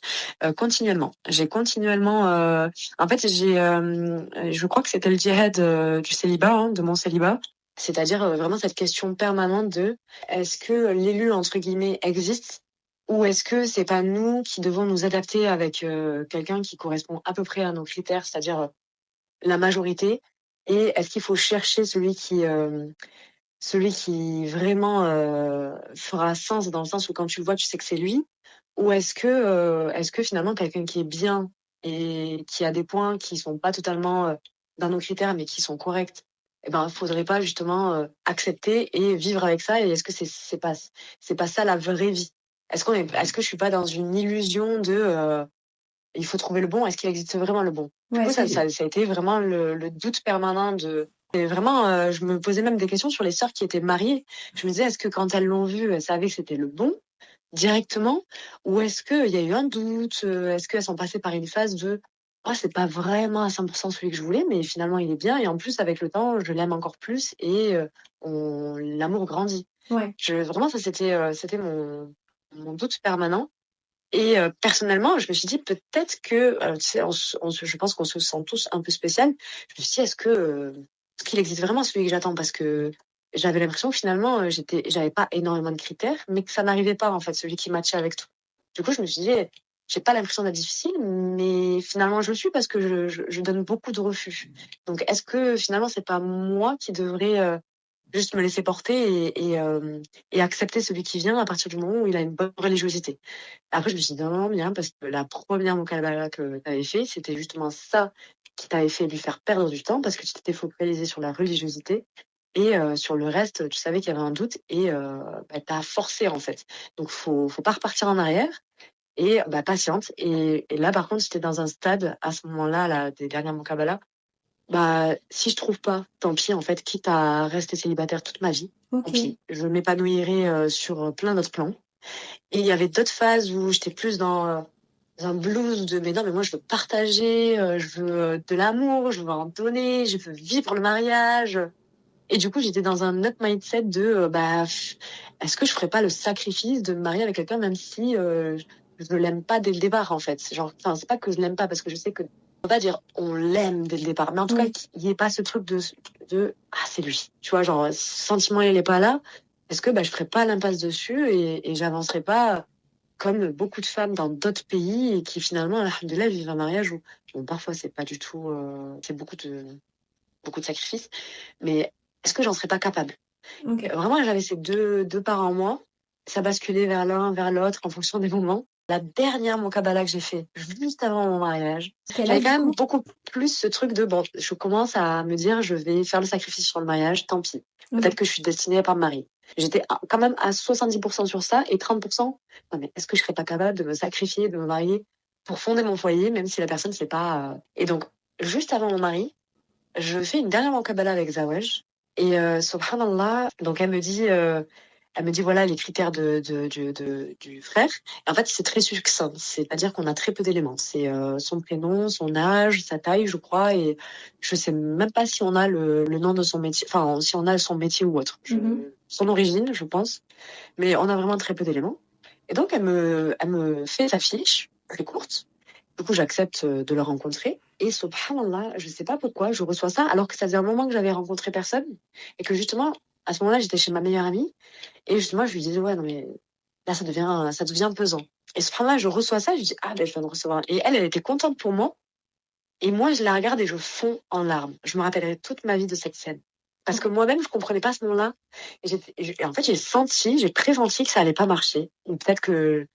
continuellement. J'ai continuellement, en fait, je crois que c'était le djihad du célibat, hein, de mon célibat. C'est-à-dire vraiment cette question permanente de est-ce que l'élu entre guillemets existe ou est-ce que c'est pas nous qui devons nous adapter avec quelqu'un qui correspond à peu près à nos critères, c'est-à-dire la majorité, et est-ce qu'il faut chercher celui qui vraiment fera sens dans le sens où quand tu le vois, tu sais que c'est lui, ou est-ce que finalement quelqu'un qui est bien et qui a des points qui sont pas totalement dans nos critères mais qui sont corrects, faudrait pas justement accepter et vivre avec ça, et est-ce que c'est pas ça la vraie vie? Est-ce que je suis pas dans une illusion de il faut trouver le bon, est-ce qu'il existe vraiment le bon? Du Ouais, coup, est-ce que ça a été vraiment le doute permanent de. Et vraiment, je me posais même des questions sur les sœurs qui étaient mariées. Je me disais, est-ce que quand elles l'ont vu, elles savaient que c'était le bon directement, ou est-ce qu'il y a eu un doute, est-ce qu'elles sont passées par une phase de oh, c'est pas vraiment à 100% celui que je voulais, mais finalement il est bien, et en plus avec le temps, je l'aime encore plus, et l'amour grandit. ouais. Vraiment, ça c'était mon doute permanent. Et personnellement, je me suis dit peut-être que, tu sais, je pense qu'on se sent tous un peu spécial. Je me suis dit, est-ce qu'il existe vraiment celui que j'attends? Parce que j'avais l'impression que finalement, j'avais pas énormément de critères, mais que ça n'arrivait pas, en fait, celui qui matchait avec tout. Du coup, je me suis dit, j'ai pas l'impression d'être difficile, mais finalement, je le suis parce que je donne beaucoup de refus. Donc, est-ce que finalement, c'est pas moi qui devrais juste me laisser porter et accepter celui qui vient à partir du moment où il a une bonne religiosité? Après, je me suis dit: «Non, non, bien», parce que la première mukabala que tu avais fait, c'était justement ça qui t'avait fait lui faire perdre du temps, parce que tu t'étais focalisée sur la religiosité, et sur le reste, tu savais qu'il y avait un doute, et tu as forcé, en fait. Donc faut pas repartir en arrière, et patiente, et là, par contre, j'étais dans un stade, à ce moment-là, là, des dernières mukabala, si je trouve pas, tant pis, en fait, quitte à rester célibataire toute ma vie, tant OK. pis. Je m'épanouirai sur plein d'autres plans. Et il y avait d'autres phases où j'étais plus dans un blues de mais non, mais moi je veux partager, je veux de l'amour, je veux en donner, je veux vivre le mariage. Et du coup, j'étais dans un autre mindset de est-ce que je ferais pas le sacrifice de me marier avec quelqu'un même si je l'aime pas dès le départ, en fait. C'est genre, enfin, c'est pas que je l'aime pas, parce que je sais que on va pas dire on l'aime dès le départ, mais en tout cas Oui. qu'il y ait pas ce truc de ah, c'est lui. Tu vois, genre ce sentiment il est pas là. Est-ce que je ferais pas l'impasse dessus, et j'avancerais pas comme beaucoup de femmes dans d'autres pays, et qui finalement, alhamdoulilah, vivent un mariage où bon, parfois c'est pas du tout c'est beaucoup de sacrifices, mais est-ce que j'en serais pas capable? OK. Vraiment, j'avais ces deux parts en moi. Ça basculait vers l'un, vers l'autre en fonction des moments. La dernière Mokabala que j'ai fait juste avant mon mariage, Quel j'avais âge quand du même coup? beaucoup plus ce truc de bon, je commence à me dire je vais faire le sacrifice sur le mariage, tant pis. Peut-être OK. que je suis destinée à pas me marier. J'étais quand même à 70% sur ça et 30%, non mais est-ce que je serais pas capable de me sacrifier, de me marier pour fonder mon foyer, même si la personne c'est pas. Et donc, juste avant mon mari, je fais une dernière Kabbalah avec Zawaj. Et subhanallah, donc elle me dit voilà les critères du frère. Et en fait, c'est très succinct. C'est-à-dire qu'on a très peu d'éléments. C'est son prénom, son âge, sa taille, je crois. Et je sais même pas si on a le nom de son métier, enfin, si on a son métier ou autre. Son origine, je pense. Mais on a vraiment très peu d'éléments. Et donc, elle me fait sa fiche, très courte. Du coup, j'accepte de le rencontrer. Et subhanallah, je sais pas pourquoi, je reçois ça, alors que ça faisait un moment que j'avais rencontré personne. Et que justement, à ce moment-là, j'étais chez ma meilleure amie. Et justement, je lui disais, ouais, non, mais là, ça devient pesant. Et subhanallah, je reçois ça, je dis, ah, ben, je viens de recevoir. Et elle était contente pour moi. Et moi, je la regarde et je fonds en larmes. Je me rappellerai toute ma vie de cette scène. Parce que moi-même, je comprenais pas ce moment-là. Et en fait, j'ai pressenti que ça allait pas marcher. Ou peut-être que,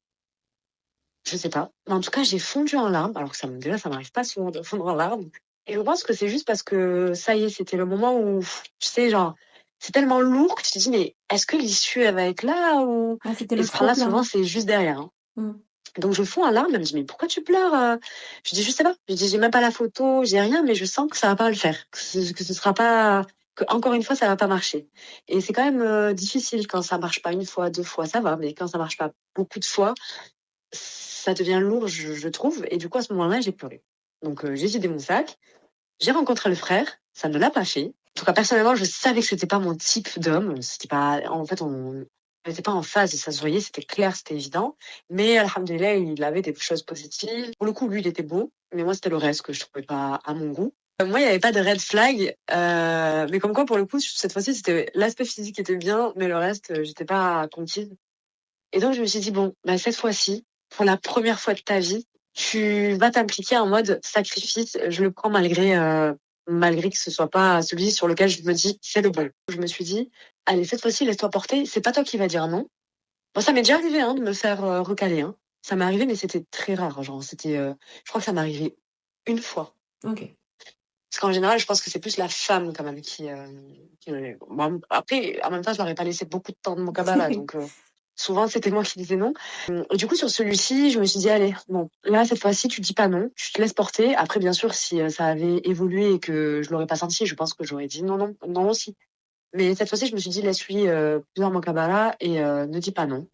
je sais pas. Mais en tout cas, j'ai fondu en larmes, alors que déjà, ça m'arrive pas souvent de fondre en larmes. Et je pense que c'est juste parce que, ça y est, c'était le moment où, tu sais, genre, c'est tellement lourd que tu te dis, mais est-ce que l'issue, elle va être là ou... Ah, c'était Et le ce là trop-plein. souvent, c'est juste derrière. Hein. Mm. Donc, je fonds en larmes, elle me dit, mais pourquoi tu pleures Je dis, je sais pas. Je dis, j'ai même pas la photo, j'ai rien, mais je sens que ça va pas le faire. Que ce sera pas... Que, encore une fois, ça va pas marcher. Et c'est quand même difficile quand ça marche pas une fois, deux fois, ça va. Mais quand ça marche pas beaucoup de fois, ça devient lourd, je trouve. Et du coup, à ce moment-là, j'ai pleuré. Donc, j'ai vidé mon sac. J'ai rencontré le frère. Ça ne l'a pas fait. En tout cas, personnellement, je savais que c'était pas mon type d'homme. C'était pas, en fait, on n'était pas en phase. Ça se voyait, c'était clair, c'était évident. Mais, alhamdoulilah, il avait des choses positives. Pour le coup, lui, il était beau. Mais moi, c'était le reste que je trouvais pas à mon goût. Moi, il n'y avait pas de red flag. Mais comme quoi, pour le coup, cette fois-ci, c'était l'aspect physique qui était bien. Mais le reste, j'étais pas conquise. Et donc, je me suis dit, bon, bah, cette fois-ci, pour la première fois de ta vie, tu vas t'impliquer en mode sacrifice. Je le prends malgré que ce soit pas celui sur lequel je me dis, c'est le bon. Je me suis dit, allez, cette fois-ci, laisse-toi porter. C'est pas toi qui vas dire non. Bon, ça m'est déjà arrivé, hein, de me faire recaler, hein. Ça m'est arrivé, mais c'était très rare. Genre, je crois que ça m'est arrivé une fois. Ok. Parce qu'en général, je pense que c'est plus la femme, quand même, qui bon, après, en même temps, je leur ai pas laissé beaucoup de temps de mon cabala, donc, souvent, c'était moi qui disais non. Et du coup, sur celui-ci, je me suis dit, allez, bon, là, cette fois-ci, tu dis pas non, tu te laisses porter. Après, bien sûr, si ça avait évolué et que je l'aurais pas senti, je pense que j'aurais dit non, non, non aussi. Mais cette fois-ci, je me suis dit, laisse-lui plusieurs mon cabala et ne dis pas non.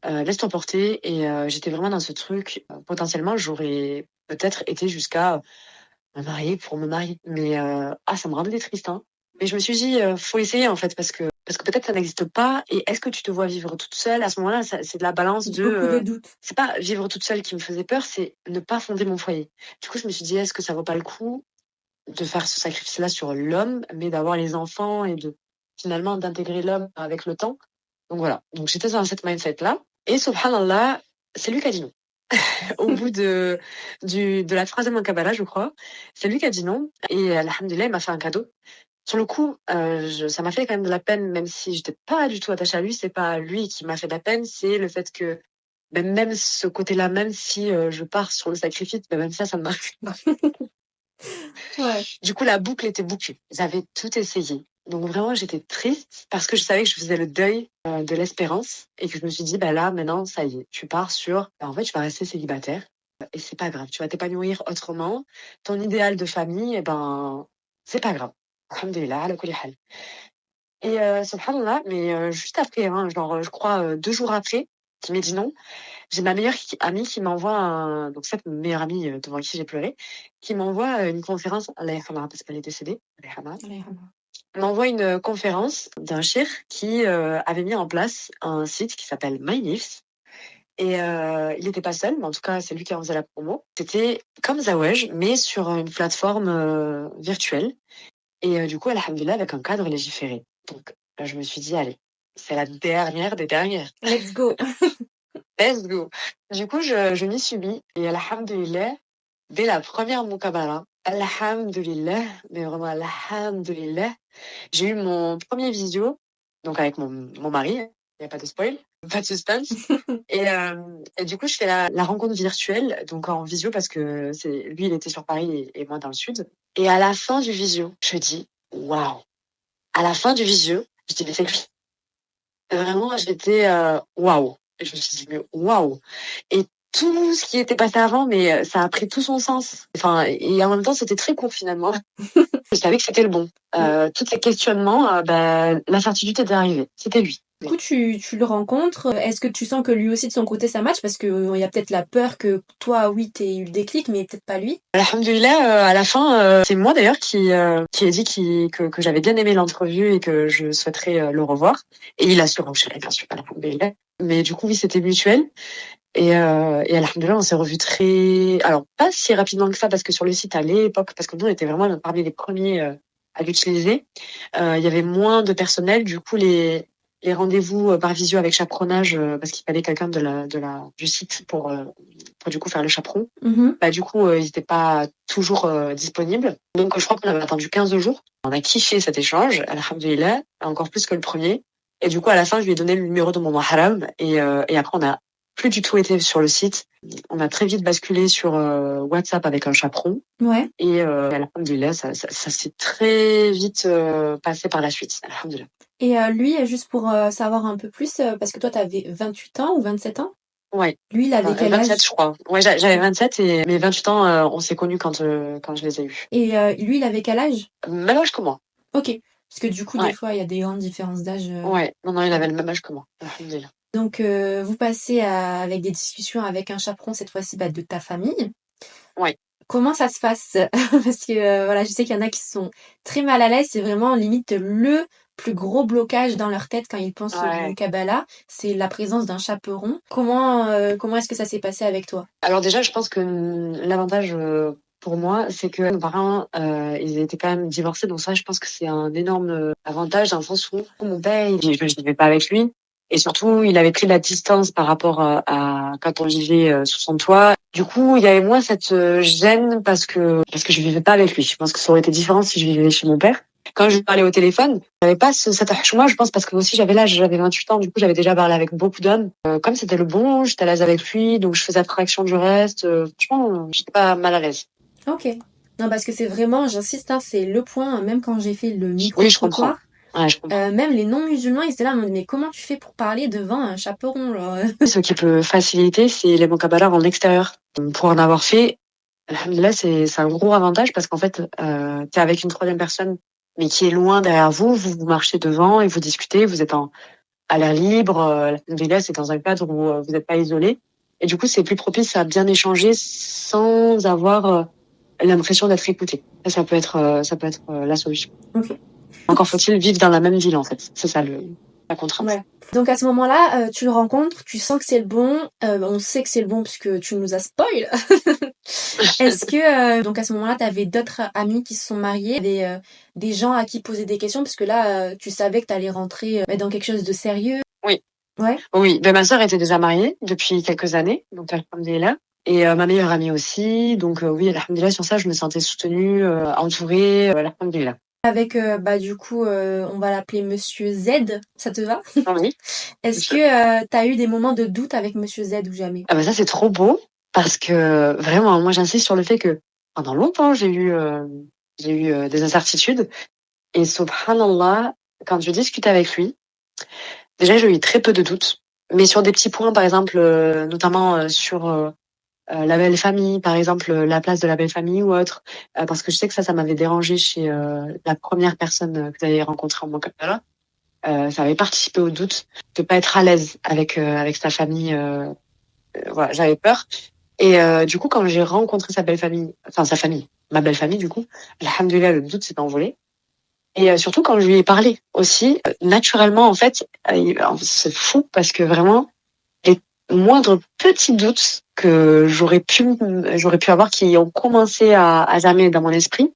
Laisse-toi porter. Et j'étais vraiment dans ce truc. Potentiellement, j'aurais peut-être été jusqu'à me marier pour me marier. Mais ça me rendait triste, hein. Mais je me suis dit, faut essayer en fait, parce que peut-être ça n'existe pas. Et est-ce que tu te vois vivre toute seule à ce moment-là? C'est de la balance de. Beaucoup de doutes. C'est pas vivre toute seule qui me faisait peur, c'est ne pas fonder mon foyer. Du coup, je me suis dit, est-ce que ça vaut pas le coup de faire ce sacrifice-là sur l'homme, mais d'avoir les enfants et de finalement d'intégrer l'homme avec le temps. Donc voilà. Donc j'étais dans cette mindset-là. Et subhanallah, c'est lui qui a dit non. Au bout de la troisième Kabbalah, je crois, c'est lui qui a dit non. Et alhamdoulilah, il m'a fait un cadeau. Sur le coup, ça m'a fait quand même de la peine, même si j'étais pas du tout attachée à lui. C'est pas lui qui m'a fait de la peine, c'est le fait que même ce côté-là, même si je pars sur le sacrifice, même ça me marque. Ouais. Du coup, la boucle était bouclée. J'avais tout essayé. Donc vraiment, j'étais triste parce que je savais que je faisais le deuil de l'espérance et que je me suis dit, bah là, maintenant, ça y est, tu pars sur, en fait, tu vas rester célibataire et c'est pas grave. Tu vas t'épanouir autrement. Ton idéal de famille, c'est pas grave. Alhamdulillah, ala kulli hal. Et subhanallah, mais juste après, hein, genre, je crois 2 jours après, qui m'a dit non, j'ai ma meilleure amie qui m'envoie donc cette meilleure amie devant qui j'ai pleuré, qui m'envoie une conférence, Allah yarhamha, parce qu'elle est décédée, Allah yarhamha, m'envoie une conférence d'un cheikh qui avait mis en place un site qui s'appelle MyNifs. Et il n'était pas seul, mais en tout cas, c'est lui qui en faisait la promo. C'était comme Zawaj, mais sur une plateforme virtuelle. Et du coup, alhamdulillah, avec un cadre légiféré. Donc, je me suis dit, allez, c'est la dernière des dernières. Let's go. Let's go. Du coup, je m'y suis mis. Et alhamdulillah, dès la première Mukabala, alhamdulillah, mais vraiment alhamdulillah, j'ai eu mon premier visio, donc avec mon mari, il n'y a pas de spoil, pas de suspense. Et du coup, je fais la rencontre virtuelle, donc en visio, parce que lui, il était sur Paris et moi dans le sud. Et à la fin du visio, je dis, waouh. À la fin du visio, je dis, mais c'est lui. Vraiment, j'étais waouh. Je me suis dit mais waouh. Et tout ce qui était passé avant, mais ça a pris tout son sens. Enfin, et en même temps, c'était très court finalement. Je savais que c'était le bon. Tous ces questionnements, la certitude était arrivée. C'était lui. Du coup, tu le rencontres. Est-ce que tu sens que lui aussi, de son côté, ça match? Parce que il y a peut-être la peur que toi, oui, t'aies eu le déclic, mais peut-être pas lui. Alhamdoulilah, à la fin, c'est moi d'ailleurs qui ai dit que j'avais bien aimé l'entrevue et que je souhaiterais le revoir. Et il a surenchéri, bien sûr, alhamdoulilah. Mais du coup, oui, c'était mutuel. Et alhamdoulilah, on s'est revus alors pas si rapidement que ça, parce que sur le site à l'époque, parce que nous, on était vraiment parmi les premiers à l'utiliser, il y avait moins de personnel. Du coup, les rendez-vous par visio avec chaperonnage, parce qu'il fallait quelqu'un du site pour du coup faire le chaperon. Du coup, ils n'étaient pas toujours disponibles. Donc, je crois qu'on avait attendu 15 jours. On a kiffé cet échange, alhamdoulilah, encore plus que le premier. Et du coup, à la fin, je lui ai donné le numéro de mon mahram. Et après, on a plus du tout été sur le site. On a très vite basculé sur WhatsApp avec un chaperon. Ouais. Et alhamdoulilah, ça s'est très vite passé par la suite, alhamdoulilah. Et lui, juste pour savoir un peu plus, parce que toi, t'avais 28 ans ou 27 ans? Ouais. Lui, il avait quel âge? 27, je crois. Ouais, j'avais 27 et mes 28 ans, on s'est connus quand je les ai eus. Et lui, il avait quel âge? Même âge que moi. Ok. Parce que du coup, Ouais. des fois, il y a des grandes différences d'âge. Ouais. Non, il avait le même âge que moi. Alhamdoulilah. Donc, vous passez avec des discussions avec un chaperon, cette fois-ci, de ta famille. Ouais. Comment ça se passe? Parce que voilà, je sais qu'il y en a qui sont très mal à l'aise. C'est vraiment limite le plus gros blocage dans leur tête quand ils pensent au Muqabala, c'est la présence d'un chaperon. Comment est-ce que ça s'est passé avec toi? Alors déjà, je pense que l'avantage pour moi, c'est que nos parents, ils étaient quand même divorcés. Donc ça, je pense que c'est un énorme avantage dans le sens où mon père, je ne vivais pas avec lui. Et surtout, il avait pris de la distance par rapport à quand on vivait sous son toit. Du coup, il y avait moins cette gêne parce que je vivais pas avec lui. Je pense que ça aurait été différent si je vivais chez mon père. Quand je parlais au téléphone, j'avais pas cette moi, je pense, parce que aussi j'avais l'âge, j'avais 28 ans, du coup j'avais déjà parlé avec beaucoup d'hommes. Comme c'était le bon, j'étais à l'aise avec lui, donc je faisais abstraction du reste. Franchement, j'étais pas mal à l'aise. Ok. Non, parce que c'est vraiment, j'insiste, hein, c'est le point, même quand j'ai fait le micro Oui, je comprends. Ouais, je comprends. même les non-musulmans, ils étaient là, mais comment tu fais pour parler devant un chaperon, genre? Ce qui peut faciliter, c'est les mokabalas en extérieur. Pour en avoir fait, alhamdoulilah, c'est un gros avantage parce qu'en fait, t'es avec une troisième personne, mais qui est loin derrière vous, vous marchez devant et vous discutez, vous êtes à l'air libre. Alhamdoulilah, c'est dans un cadre où vous n'êtes pas isolé. Et du coup, c'est plus propice à bien échanger sans avoir l'impression d'être écouté. Ça peut être la solution. Ok. Encore faut-il vivre dans la même ville, en fait. C'est ça la contrainte. Ouais. Donc à ce moment-là, tu le rencontres, tu sens que c'est le bon. On sait que c'est le bon puisque tu nous as spoil. Est-ce que donc à ce moment-là, tu avais d'autres amis qui se sont mariés, des gens à qui poser des questions parce que là, tu savais que tu allais rentrer dans quelque chose de sérieux? Oui. Ouais. Oui. Ma sœur était déjà mariée depuis quelques années, donc alhamdoulilah. Et ma meilleure amie aussi. Donc oui, alhamdoulilah, sur ça, je me sentais soutenue, entourée, alhamdoulilah. Avec du coup, on va l'appeler Monsieur Z, ça te va? Oui. Est-ce que t'as eu des moments de doute avec Monsieur Z ou jamais? Ah ça c'est trop beau parce que vraiment, moi j'insiste sur le fait que pendant longtemps j'ai eu des incertitudes et subhanallah, quand je discute avec lui, déjà j'ai eu très peu de doutes, mais sur des petits points, par exemple, notamment sur la belle famille, par exemple, la place de la belle famille ou autre, parce que je sais que ça m'avait dérangé chez la première personne que vous avez rencontrée en Moncapella. Ça avait participé au doute de pas être à l'aise avec sa famille. Voilà, j'avais peur. Et du coup, quand j'ai rencontré sa belle famille, enfin sa famille, ma belle famille du coup, alhamdoulilah, le doute s'est envolé. Et surtout quand je lui ai parlé aussi, naturellement en fait, c'est fou parce que vraiment les moindres petits doutes que j'aurais pu avoir qui ont commencé à germer dans mon esprit,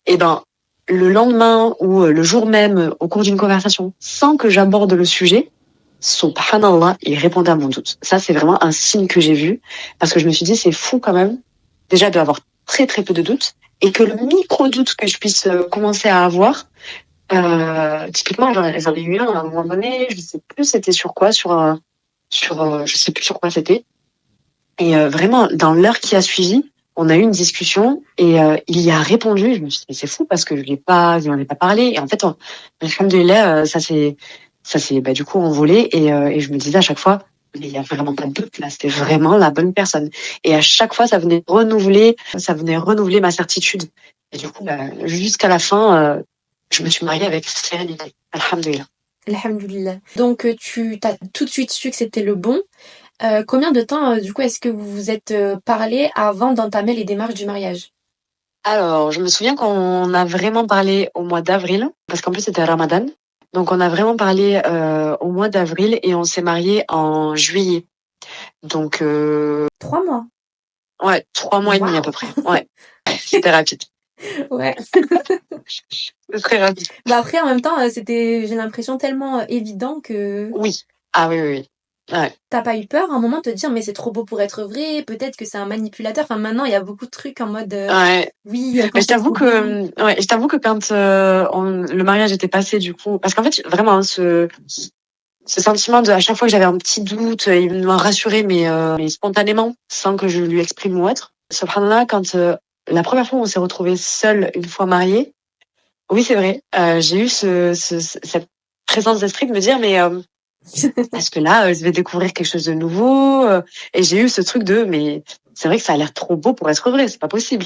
et ben le lendemain ou le jour même au cours d'une conversation, sans que j'aborde le sujet, subhanallah, il répondait à mon doute. Ça, c'est vraiment un signe que j'ai vu, parce que je me suis dit, c'est fou quand même, déjà d'avoir très très peu de doutes, et que le micro-doute que je puisse commencer à avoir, typiquement, j'en ai eu un à un moment donné, je sais plus c'était sur quoi, je sais plus sur quoi c'était. Et vraiment, dans l'heure qui a suivi, on a eu une discussion et il y a répondu. Je me suis dit, c'est fou parce que je m'en ai pas parlé. Et en fait, alhamdoulilah, ça ça s'est du coup envolé et je me disais à chaque fois, mais il y a vraiment pas de doute là, c'était vraiment la bonne personne. Et à chaque fois, ça venait renouveler ma certitude. Et du coup, jusqu'à la fin, je me suis mariée avec sérénité. Alhamdulillah. Alhamdulillah. Donc, tu t'as tout de suite su que c'était le bon. Combien de temps, du coup, est-ce que vous vous êtes parlé avant d'entamer les démarches du mariage? Alors, je me souviens qu'on a vraiment parlé au mois d'avril, parce qu'en plus c'était Ramadan. Donc, on a vraiment parlé au mois d'avril et on s'est mariés en juillet. Donc, 3 mois. ouais, 3 mois et demi à peu Waouh! près. Ouais, c'était rapide. Ouais. C'est très rapide. Bah, après, en même temps, j'ai l'impression, tellement évident que Oui. Ah oui, oui, oui. Ouais. t'as pas eu peur à un moment de te dire, mais c'est trop beau pour être vrai, peut-être que c'est un manipulateur. Enfin, maintenant, il y a beaucoup de trucs en mode, Ouais. oui, Mais quand c'est trop beau. je t'avoue que quand le mariage était passé, du coup, parce qu'en fait, vraiment, hein, ce sentiment de à chaque fois que j'avais un petit doute, il m'a rassuré, mais spontanément, sans que je lui exprime ou autre. Subhanallah, quand la première fois où on s'est retrouvés seuls une fois mariés, oui, c'est vrai, j'ai eu cette présence d'esprit de me dire, mais est-ce que là, je vais découvrir quelque chose de nouveau et j'ai eu ce truc de, mais c'est vrai que ça a l'air trop beau pour être vrai, c'est pas possible.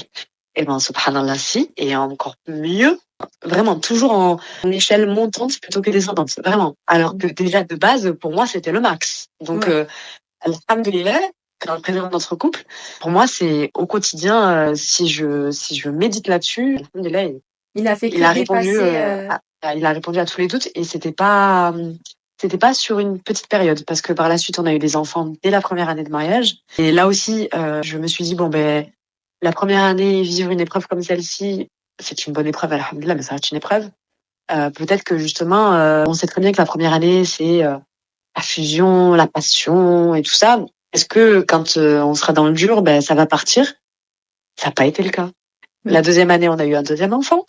Et ben, subhanallah, si, et encore mieux, vraiment, toujours en échelle montante plutôt que descendante, vraiment. Alors que déjà, de base, pour moi, c'était le max. Donc, Ouais. alhamdulillah, dans le présent de notre couple, pour moi, c'est au quotidien, si je médite là-dessus, alhamdulillah, Il a fait il que a répondu, dépasser. il a répondu à tous les doutes et c'était pas sur une petite période parce que par la suite on a eu des enfants dès la première année de mariage et là aussi je me suis dit bon ben la première année vivre une épreuve comme celle-ci c'est une bonne épreuve alhamdoulilah mais ça reste une épreuve. Peut-être que justement on sait très bien que la première année c'est la fusion, la passion et tout ça. Est-ce que quand on sera dans le dur ben ça va partir? Ça n'a pas été le cas. Mm. La deuxième année on a eu un deuxième enfant.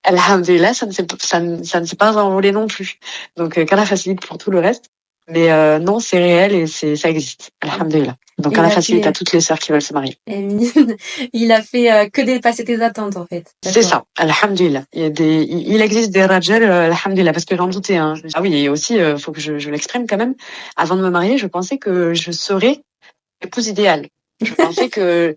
Alhamdulillah, ça ne s'est pas envolé non plus. Donc, qu'Allah facilite pour tout le reste. Mais non, c'est réel et ça existe. Alhamdulillah. Donc, Et il qu'Allah a facilite à fait. toutes les sœurs qui veulent se marier. Il a fait que dépasser tes attentes, en fait. C'est D'accord. ça, alhamdulillah. Il existe des rajals, alhamdulillah, parce que j'en doutais. Hein. Ah oui, et aussi, faut que je l'exprime quand même. Avant de me marier, je pensais que je serais l'épouse idéale. Je pensais que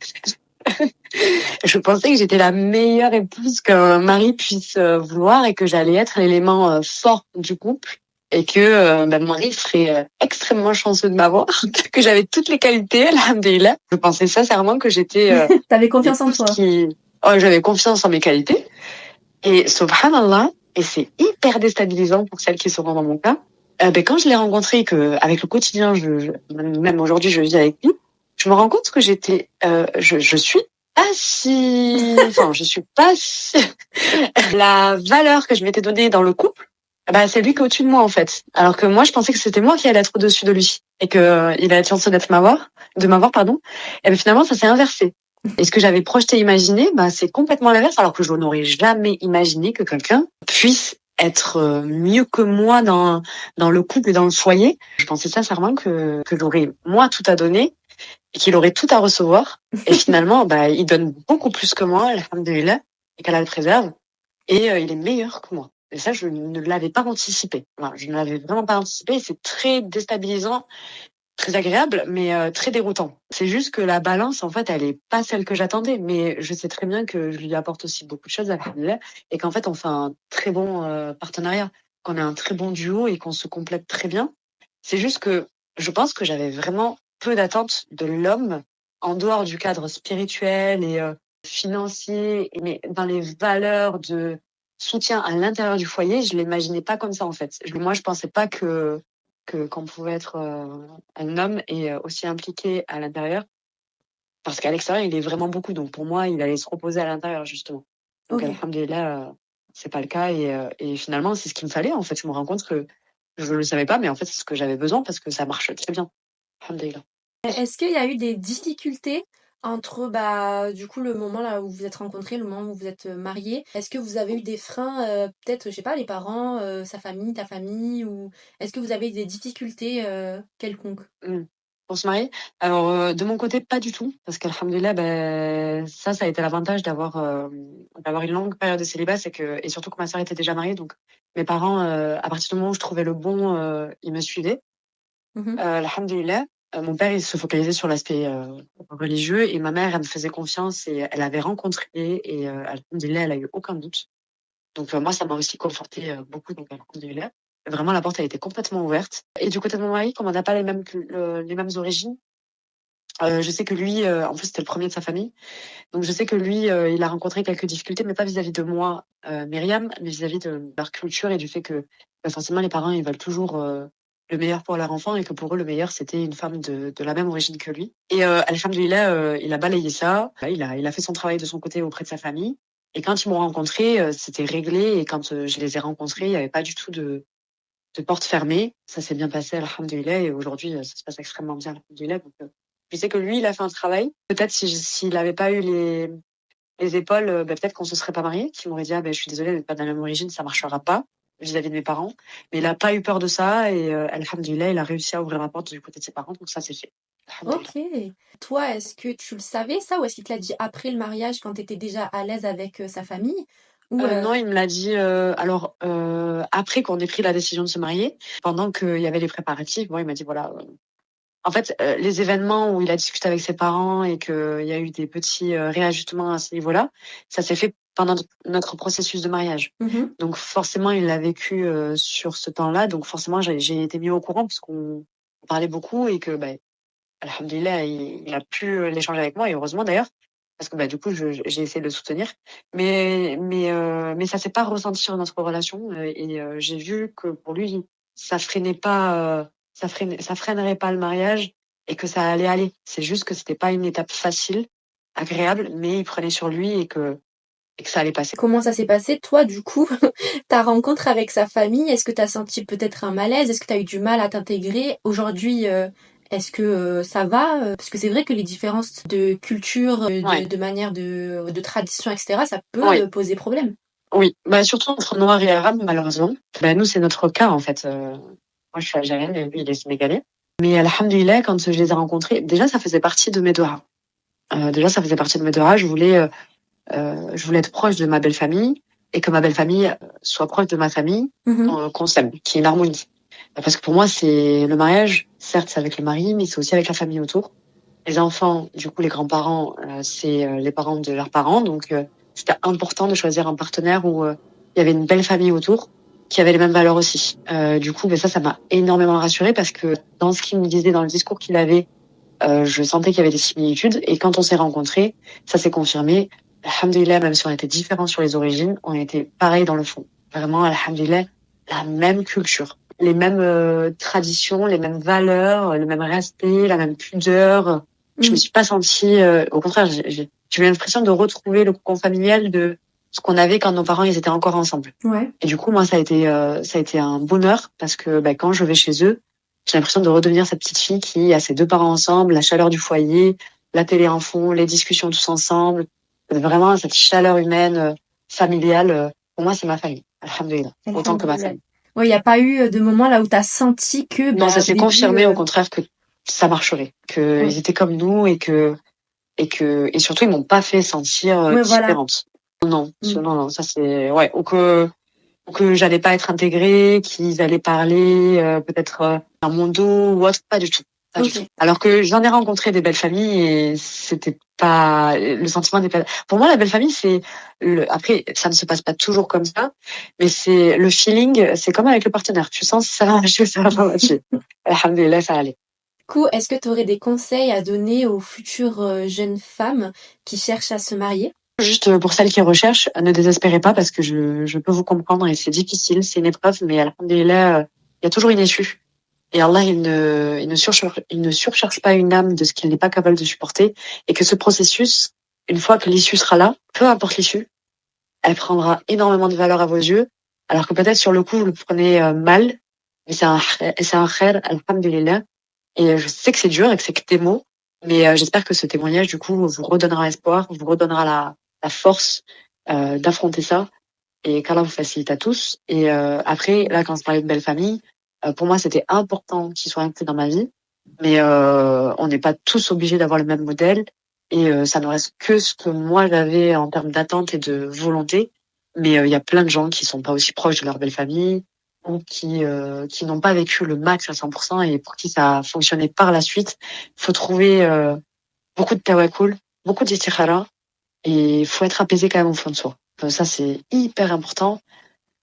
je pensais que j'étais la meilleure épouse qu'un mari puisse vouloir et que j'allais être l'élément fort du couple et que mon mari serait extrêmement chanceux de m'avoir, que j'avais toutes les qualités, alhamdoulilah. Je pensais sincèrement que j'étais T'avais confiance en l'épouse toi. Oh, j'avais confiance en mes qualités. Et subhanallah, et c'est hyper déstabilisant pour celles qui seront dans mon cas, quand je l'ai rencontré, que avec le quotidien, même aujourd'hui, je vis avec lui, je me rends compte que je suis pas si, enfin, je suis pas si, la valeur que je m'étais donnée dans le couple, c'est lui qui est au-dessus de moi, en fait. Alors que moi, je pensais que c'était moi qui allais être au-dessus de lui. Et que, il allait être chanceux de m'avoir, pardon. Et finalement, ça s'est inversé. Et ce que j'avais projeté, imaginé, c'est complètement l'inverse, alors que je n'aurais jamais imaginé que quelqu'un puisse être mieux que moi dans le couple et dans le foyer. Je pensais sincèrement que j'aurais, moi, tout à donner et qu'il aurait tout à recevoir. Et finalement, il donne beaucoup plus que moi, alhamdoulilah, et qu'elle a le préserve. Et il est meilleur que moi. Et ça, je ne l'avais pas anticipé. Voilà, je ne l'avais vraiment pas anticipé. Et c'est très déstabilisant, très agréable, mais très déroutant. C'est juste que la balance, en fait, elle est pas celle que j'attendais. Mais je sais très bien que je lui apporte aussi beaucoup de choses, alhamdoulilah, et qu'en fait, on fait un très bon partenariat, qu'on a un très bon duo et qu'on se complète très bien. C'est juste que je pense que j'avais vraiment peu d'attentes de l'homme en dehors du cadre spirituel et financier, mais dans les valeurs de soutien à l'intérieur du foyer, je l'imaginais pas comme ça en fait. Moi, je pensais pas que qu'on pouvait être un homme et aussi impliqué à l'intérieur, parce qu'à l'extérieur, il est vraiment beaucoup. Donc pour moi, il allait se reposer à l'intérieur justement. Donc Ok. alhamdulillah, c'est pas le cas et finalement, c'est ce qu'il me fallait en fait. Je me rends compte que je le savais pas, mais en fait, c'est ce que j'avais besoin parce que ça marche très bien. Alhamdulillah. Est-ce qu'il y a eu des difficultés entre, du coup, le moment là où vous vous êtes rencontrés, le moment où vous êtes mariés? Est-ce que vous avez eu des freins, peut-être, je sais pas, les parents, sa famille, ta famille, ou est-ce que vous avez eu des difficultés quelconques? Mmh. Pour se marier? Alors, de mon côté, pas du tout, parce qu'alhamdoulilah, ça a été l'avantage d'avoir une longue période de célibat, c'est que et surtout que ma sœur était déjà mariée, donc mes parents, à partir du moment où je trouvais le bon, ils me suivaient. Mmh. Alhamdoulilah, mon père, il se focalisait sur l'aspect, religieux et ma mère, elle me faisait confiance et elle avait rencontré et alhamdoulilah, elle a eu aucun doute. Donc moi, ça m'a aussi confortée, beaucoup, donc alhamdoulilah. Vraiment, la porte a été complètement ouverte et du côté de mon mari, comme on n'a pas les mêmes origines, je sais que lui, en plus, c'était le premier de sa famille. Donc je sais que lui, il a rencontré quelques difficultés, mais pas vis-à-vis de moi, Myriam, mais vis-à-vis de leur culture et du fait que, forcément, les parents, ils veulent toujours, le meilleur pour leur enfant et que pour eux, le meilleur, c'était une femme de la même origine que lui. Et alhamdoulilah, il a balayé ça. Il a fait son travail de son côté auprès de sa famille. Et quand ils m'ont rencontré, c'était réglé. Et quand je les ai rencontrés, il n'y avait pas du tout de porte fermée. Ça s'est bien passé, alhamdoulilah. Et aujourd'hui, ça se passe extrêmement bien, alhamdoulilah. Donc, je sais que lui, il a fait un travail. Peut-être s'il n'avait pas eu les épaules, peut-être qu'on se serait pas mariés. Qu'il m'aurait dit, ah, je suis désolée, vous n'êtes pas de la même origine, ça marchera pas vis-à-vis de mes parents. Mais il a pas eu peur de ça et alhamdoulilah, il a réussi à ouvrir la porte du côté de ses parents. Donc ça, c'est fait. Alhamdoulilah. OK. Toi, est-ce que tu le savais ça ou est-ce qu'il te l'a dit après le mariage quand tu étais déjà à l'aise avec, sa famille? Ou, Non, il me l'a dit, alors, après qu'on ait pris la décision de se marier, pendant qu'il y avait les préparatifs, bon, il m'a dit, voilà, en fait, les événements où il a discuté avec ses parents et qu'il y a eu des petits, réajustements à ce niveau-là, ça s'est fait pendant notre processus de mariage. mmh. Donc forcément, il l'a vécu, sur ce temps-là, donc forcément, j'ai été mis au courant parce qu'on parlait beaucoup et que, alhamdoulilah, il a pu, l'échanger avec moi et heureusement d'ailleurs, parce que, du coup, j'ai essayé de le soutenir. Mais ça s'est pas ressenti sur notre relation, et j'ai vu que pour lui, ça freinait pas, ça freinerait pas le mariage et que ça allait aller. C'est juste que c'était pas une étape facile, agréable, mais il prenait sur lui et que ça allait passer. Comment ça s'est passé toi du coup, ta rencontre avec sa famille? Est-ce que tu as senti peut-être un malaise? Est-ce que tu as eu du mal à t'intégrer? Aujourd'hui, est-ce que, ça va? Parce que c'est vrai que les différences de culture, Ouais, de manière de tradition et cetera, ça peut, oui, poser problème. oui. Surtout entre noir et arabe, malheureusement. Nous, c'est notre cas, en fait. Moi, je suis algérienne et lui, il est sénégalais. Mais alhamdoulilah, quand je les ai rencontrés, déjà, ça faisait partie de mes doigts. Déjà, ça faisait partie de mes doigts. Je voulais être proche de ma belle famille et que ma belle famille soit proche de ma famille, Mmh. qu'on s'aime, qu'il y ait une harmonie. Parce que pour moi, c'est le mariage, certes, c'est avec le mari, mais c'est aussi avec la famille autour. Les enfants, du coup, les grands-parents, c'est les parents de leurs parents. Donc, c'était important de choisir un partenaire où il y avait une belle famille autour, qui avait les mêmes valeurs aussi. Du coup, ça m'a énormément rassurée parce que dans ce qu'il me disait, dans le discours qu'il avait, je sentais qu'il y avait des similitudes. Et quand on s'est rencontrés, ça s'est confirmé. Alhamdulillah, même si on était différents sur les origines, on était pareil dans le fond. Vraiment, alhamdulillah, la même culture, les mêmes traditions, les mêmes valeurs, le même respect, la même pudeur. Je me Mmh. suis pas sentie, au contraire, j'ai eu l'impression de retrouver le cocon familial de ce qu'on avait quand nos parents ils étaient encore ensemble. Ouais. Et du coup, moi, ça a été un bonheur parce que quand je vais chez eux, j'ai l'impression de redevenir cette petite fille qui a ses deux parents ensemble, la chaleur du foyer, la télé en fond, les discussions tous ensemble. Vraiment, cette chaleur humaine, familiale, pour moi, c'est ma famille. Alhamdulillah. Autant que ma Alhamdoulilah. famille. Ouais, il y a pas eu, de moment là où tu as senti que, Non, ça au s'est début, confirmé, au contraire, que ça marcherait, ouais. qu'ils étaient comme nous et surtout, ils m'ont pas fait sentir Ouais, voilà. différente. Non, Mmh. non, non, ça c'est, ouais, ou que j'allais pas être intégrée, qu'ils allaient parler peut-être dans mon dos ou autre, pas du tout, pas du tout. OK. Alors que j'en ai rencontré des belles familles et c'était pas le sentiment des pour moi la belle famille c'est après ça ne se passe pas toujours comme ça, mais c'est le feeling, c'est comme avec le partenaire, tu sens si ça va marcher ou ça va pas marcher. Alhamdulillah, ça allait. Du coup, est-ce que tu aurais des conseils à donner aux futures, jeunes femmes qui cherchent à se marier? Juste pour celles qui recherchent, ne désespérez pas parce que je peux vous comprendre et c'est difficile, c'est une épreuve, mais alhamdulillah, il y a toujours une issue. Et Allah, il ne surcharge pas une âme de ce qu'il n'est pas capable de supporter. Et que ce processus, une fois que l'issue sera là, peu importe l'issue, elle prendra énormément de valeur à vos yeux. Alors que peut-être sur le coup, vous le prenez mal, mais c'est un khair, alhamdulillah. Et je sais que c'est dur et que c'est que des mots, mais j'espère que ce témoignage, du coup, vous redonnera espoir, vous redonnera la force d'affronter ça et qu'Allah vous facilite à tous. Et après, là, quand je parlais de belle famille, pour moi, c'était important qu'ils soient inclus dans ma vie. Mais on n'est pas tous obligés d'avoir le même modèle. Et ça ne reste que ce que moi j'avais en termes d'attente et de volonté. Mais il y a plein de gens qui sont pas aussi proches de leur belle famille ou qui n'ont pas vécu le max à 100% et pour qui ça a fonctionné par la suite. Faut trouver beaucoup de tawakkul, beaucoup d'istikhara et faut être apaisé quand même au fond de soi. Ça c'est hyper important.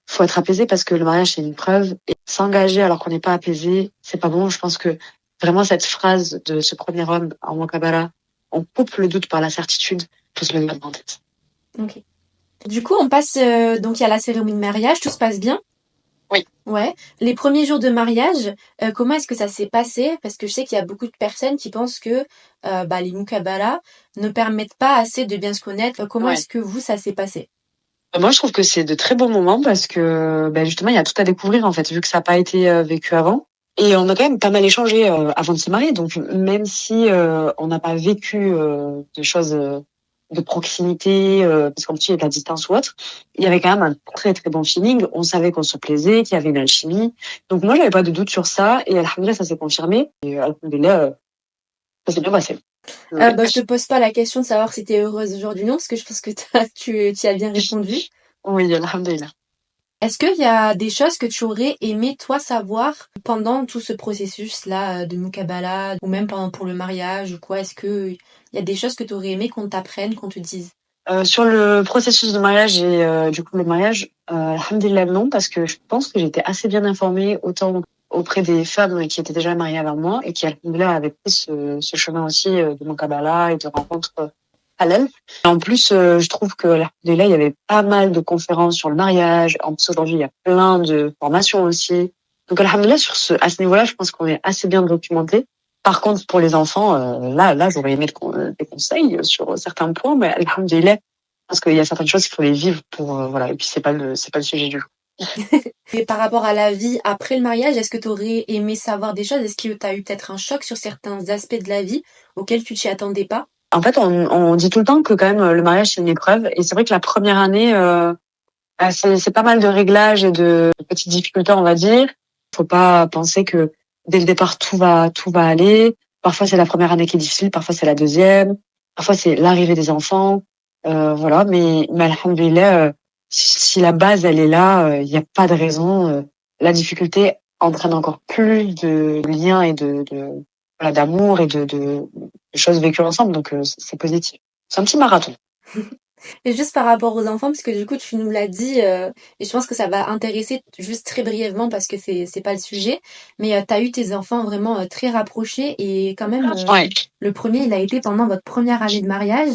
Faut être apaisé parce que le mariage c'est une preuve et s'engager alors qu'on n'est pas apaisé, c'est pas bon. Je pense que vraiment cette phrase de ce premier homme en Mokabara, on coupe le doute par la certitude, faut se le mettre en tête. Ok. Du coup, on passe donc il y a la cérémonie de mariage, tout se passe bien? Oui. Ouais. Les premiers jours de mariage, comment est-ce que ça s'est passé? Parce que je sais qu'il y a beaucoup de personnes qui pensent que les mukabala ne permettent pas assez de bien se connaître. Comment est-ce que vous, ça s'est passé? Moi, je trouve que c'est de très bons moments parce que justement, il y a tout à découvrir en fait, vu que ça n'a pas été vécu avant. Et on a quand même pas mal échangé avant de se marier. Donc, même si on n'a pas vécu de choses de proximité, parce qu'en plus, il y a de la distance ou autre, il y avait quand même un très très bon feeling. On savait qu'on se plaisait, qu'il y avait une alchimie. Donc, moi, j'avais pas de doute sur ça. Et alhamdoulilah, ça s'est confirmé. Et alhamdoulilah, ça s'est bien passé. Je te pose pas la question de savoir si t'es heureuse aujourd'hui, non, parce que je pense que tu y as bien répondu. Oui, alhamdoulilah. Est-ce qu'il y a des choses que tu aurais aimé, toi, savoir pendant tout ce processus-là de Mukabala, ou même pour le mariage ou quoi? Est-ce que il y a des choses que tu aurais aimé qu'on t'apprenne, qu'on te dise? Sur le processus de mariage et du coup le mariage, alhamdoulilah non, parce que je pense que j'étais assez bien informée autant auprès des femmes qui étaient déjà mariées avant moi et qui alhamdoulilah avaient pris ce chemin aussi de mon Kabbalah et de rencontres halal. Et en plus, je trouve que alhamdoulilah, il y avait pas mal de conférences sur le mariage. En plus aujourd'hui, il y a plein de formations aussi. Donc alhamdoulilah, à ce niveau-là, je pense qu'on est assez bien documenté. Par contre, pour les enfants, là, j'aurais aimé des conseils sur certains points, mais alhamdoulilah, parce qu'il y a certaines choses qu'il faut les vivre pour, voilà. Et puis c'est pas le sujet du jour. Et par rapport à la vie après le mariage, est-ce que tu aurais aimé savoir des choses? Est-ce que tu as eu peut-être un choc sur certains aspects de la vie auxquels tu t'y attendais pas? En fait, on dit tout le temps que quand même le mariage c'est une épreuve, et c'est vrai que la première année, c'est pas mal de réglages et de petites difficultés, on va dire. Faut pas penser que dès le départ tout va aller. Parfois c'est la première année qui est difficile, parfois c'est la deuxième, parfois c'est l'arrivée des enfants, voilà. Mais alhamdoulilah, si la base elle est là, il n'y a pas de raison. La difficulté entraîne encore plus de liens et voilà, d'amour et de choses vécues ensemble, donc c'est positif. C'est un petit marathon. Et juste par rapport aux enfants, parce que du coup tu nous l'as dit, et je pense que ça va intéresser juste très brièvement parce que c'est pas le sujet, mais tu as eu tes enfants vraiment très rapprochés et quand même Ouais. le premier il a été pendant votre première année de mariage.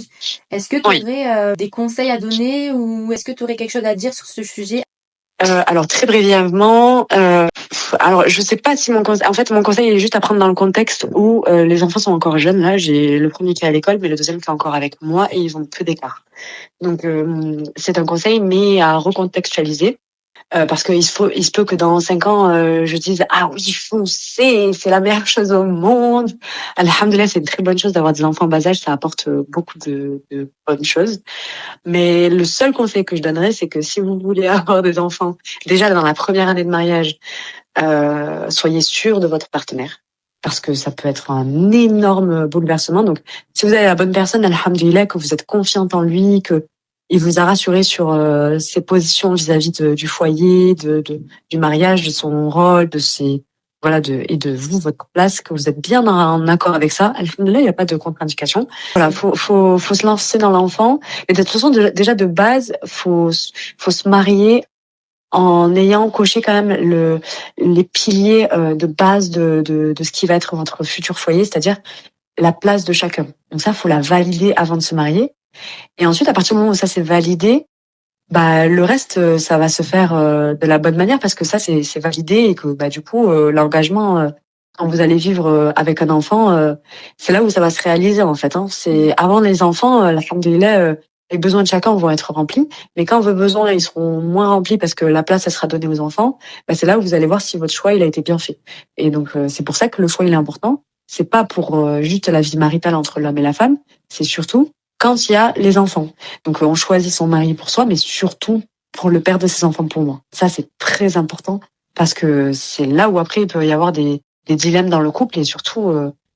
Est-ce que tu aurais des conseils à donner ou est-ce que tu aurais quelque chose à dire sur ce sujet? Alors très brièvement, alors je sais pas si mon conseil, en fait mon conseil est juste à prendre dans le contexte où les enfants sont encore jeunes. Là, j'ai le premier qui est à l'école, mais le deuxième qui est encore avec moi et ils ont peu d'écart. Donc c'est un conseil, mais à recontextualiser. Parce qu'il se peut que dans 5 ans, je dise ah oui foncez, c'est la meilleure chose au monde. Alhamdoulilah, c'est une très bonne chose d'avoir des enfants en bas âge, ça apporte beaucoup de bonnes choses. Mais le seul conseil que je donnerais, c'est que si vous voulez avoir des enfants, déjà dans la première année de mariage, soyez sûr de votre partenaire. Parce que ça peut être un énorme bouleversement. Donc, si vous avez la bonne personne, alhamdoulilah, que vous êtes confiante en lui, que il vous a rassuré sur ses positions vis-à-vis du foyer, du mariage, de son rôle, de ses et de vous, votre place, que vous êtes bien en accord avec ça. Alhamdoulilah, il n'y a pas de contre-indication. Voilà, faut se lancer dans l'enfant. Et de toute façon, déjà de base, faut se marier en ayant coché quand même les piliers de base de ce qui va être votre futur foyer, c'est-à-dire la place de chacun. Donc ça, faut la valider avant de se marier. Et ensuite, à partir du moment où ça s'est validé, le reste, ça va se faire de la bonne manière parce que ça, c'est validé et que du coup, l'engagement, quand vous allez vivre avec un enfant, c'est là où ça va se réaliser en fait. Hein. C'est avant les enfants, alhamdoulilah, les besoins de chacun vont être remplis, mais quand vos besoins ils seront moins remplis parce que la place elle sera donnée aux enfants, c'est là où vous allez voir si votre choix il a été bien fait. Et donc c'est pour ça que le choix il est important. C'est pas pour juste la vie maritale entre l'homme et la femme, c'est surtout quand il y a les enfants. Donc on choisit son mari pour soi, mais surtout pour le père de ses enfants pour moi. Ça c'est très important parce que c'est là où après il peut y avoir des dilemmes dans le couple et surtout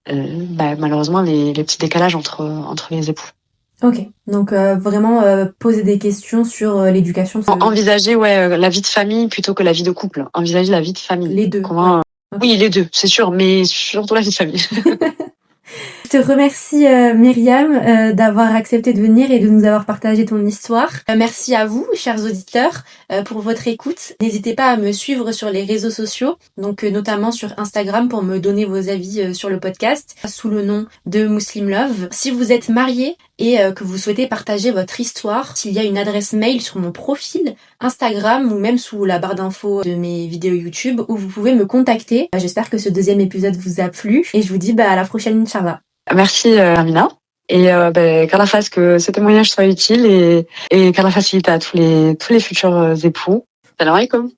malheureusement les petits décalages entre les époux. Ok, donc vraiment poser des questions sur l'éducation. Envisager la vie de famille plutôt que la vie de couple. Envisager la vie de famille. Les deux. Comment Ouais. Okay. Oui, les deux, c'est sûr, mais surtout la vie de famille. Je te remercie Myriam d'avoir accepté de venir et de nous avoir partagé ton histoire. Merci à vous, chers auditeurs, pour votre écoute. N'hésitez pas à me suivre sur les réseaux sociaux, donc notamment sur Instagram pour me donner vos avis sur le podcast sous le nom de Muslim Love. Si vous êtes marié et que vous souhaitez partager votre histoire, s'il y a une adresse mail sur mon profil Instagram ou même sous la barre d'infos de mes vidéos YouTube où vous pouvez me contacter. J'espère que ce deuxième épisode vous a plu et je vous dis à la prochaine, Inch'Allah. Merci Amina. Et qu'Allah fasse que ce témoignage soit utile et qu'Allah facilite à tous les futurs époux. Salam alaikum.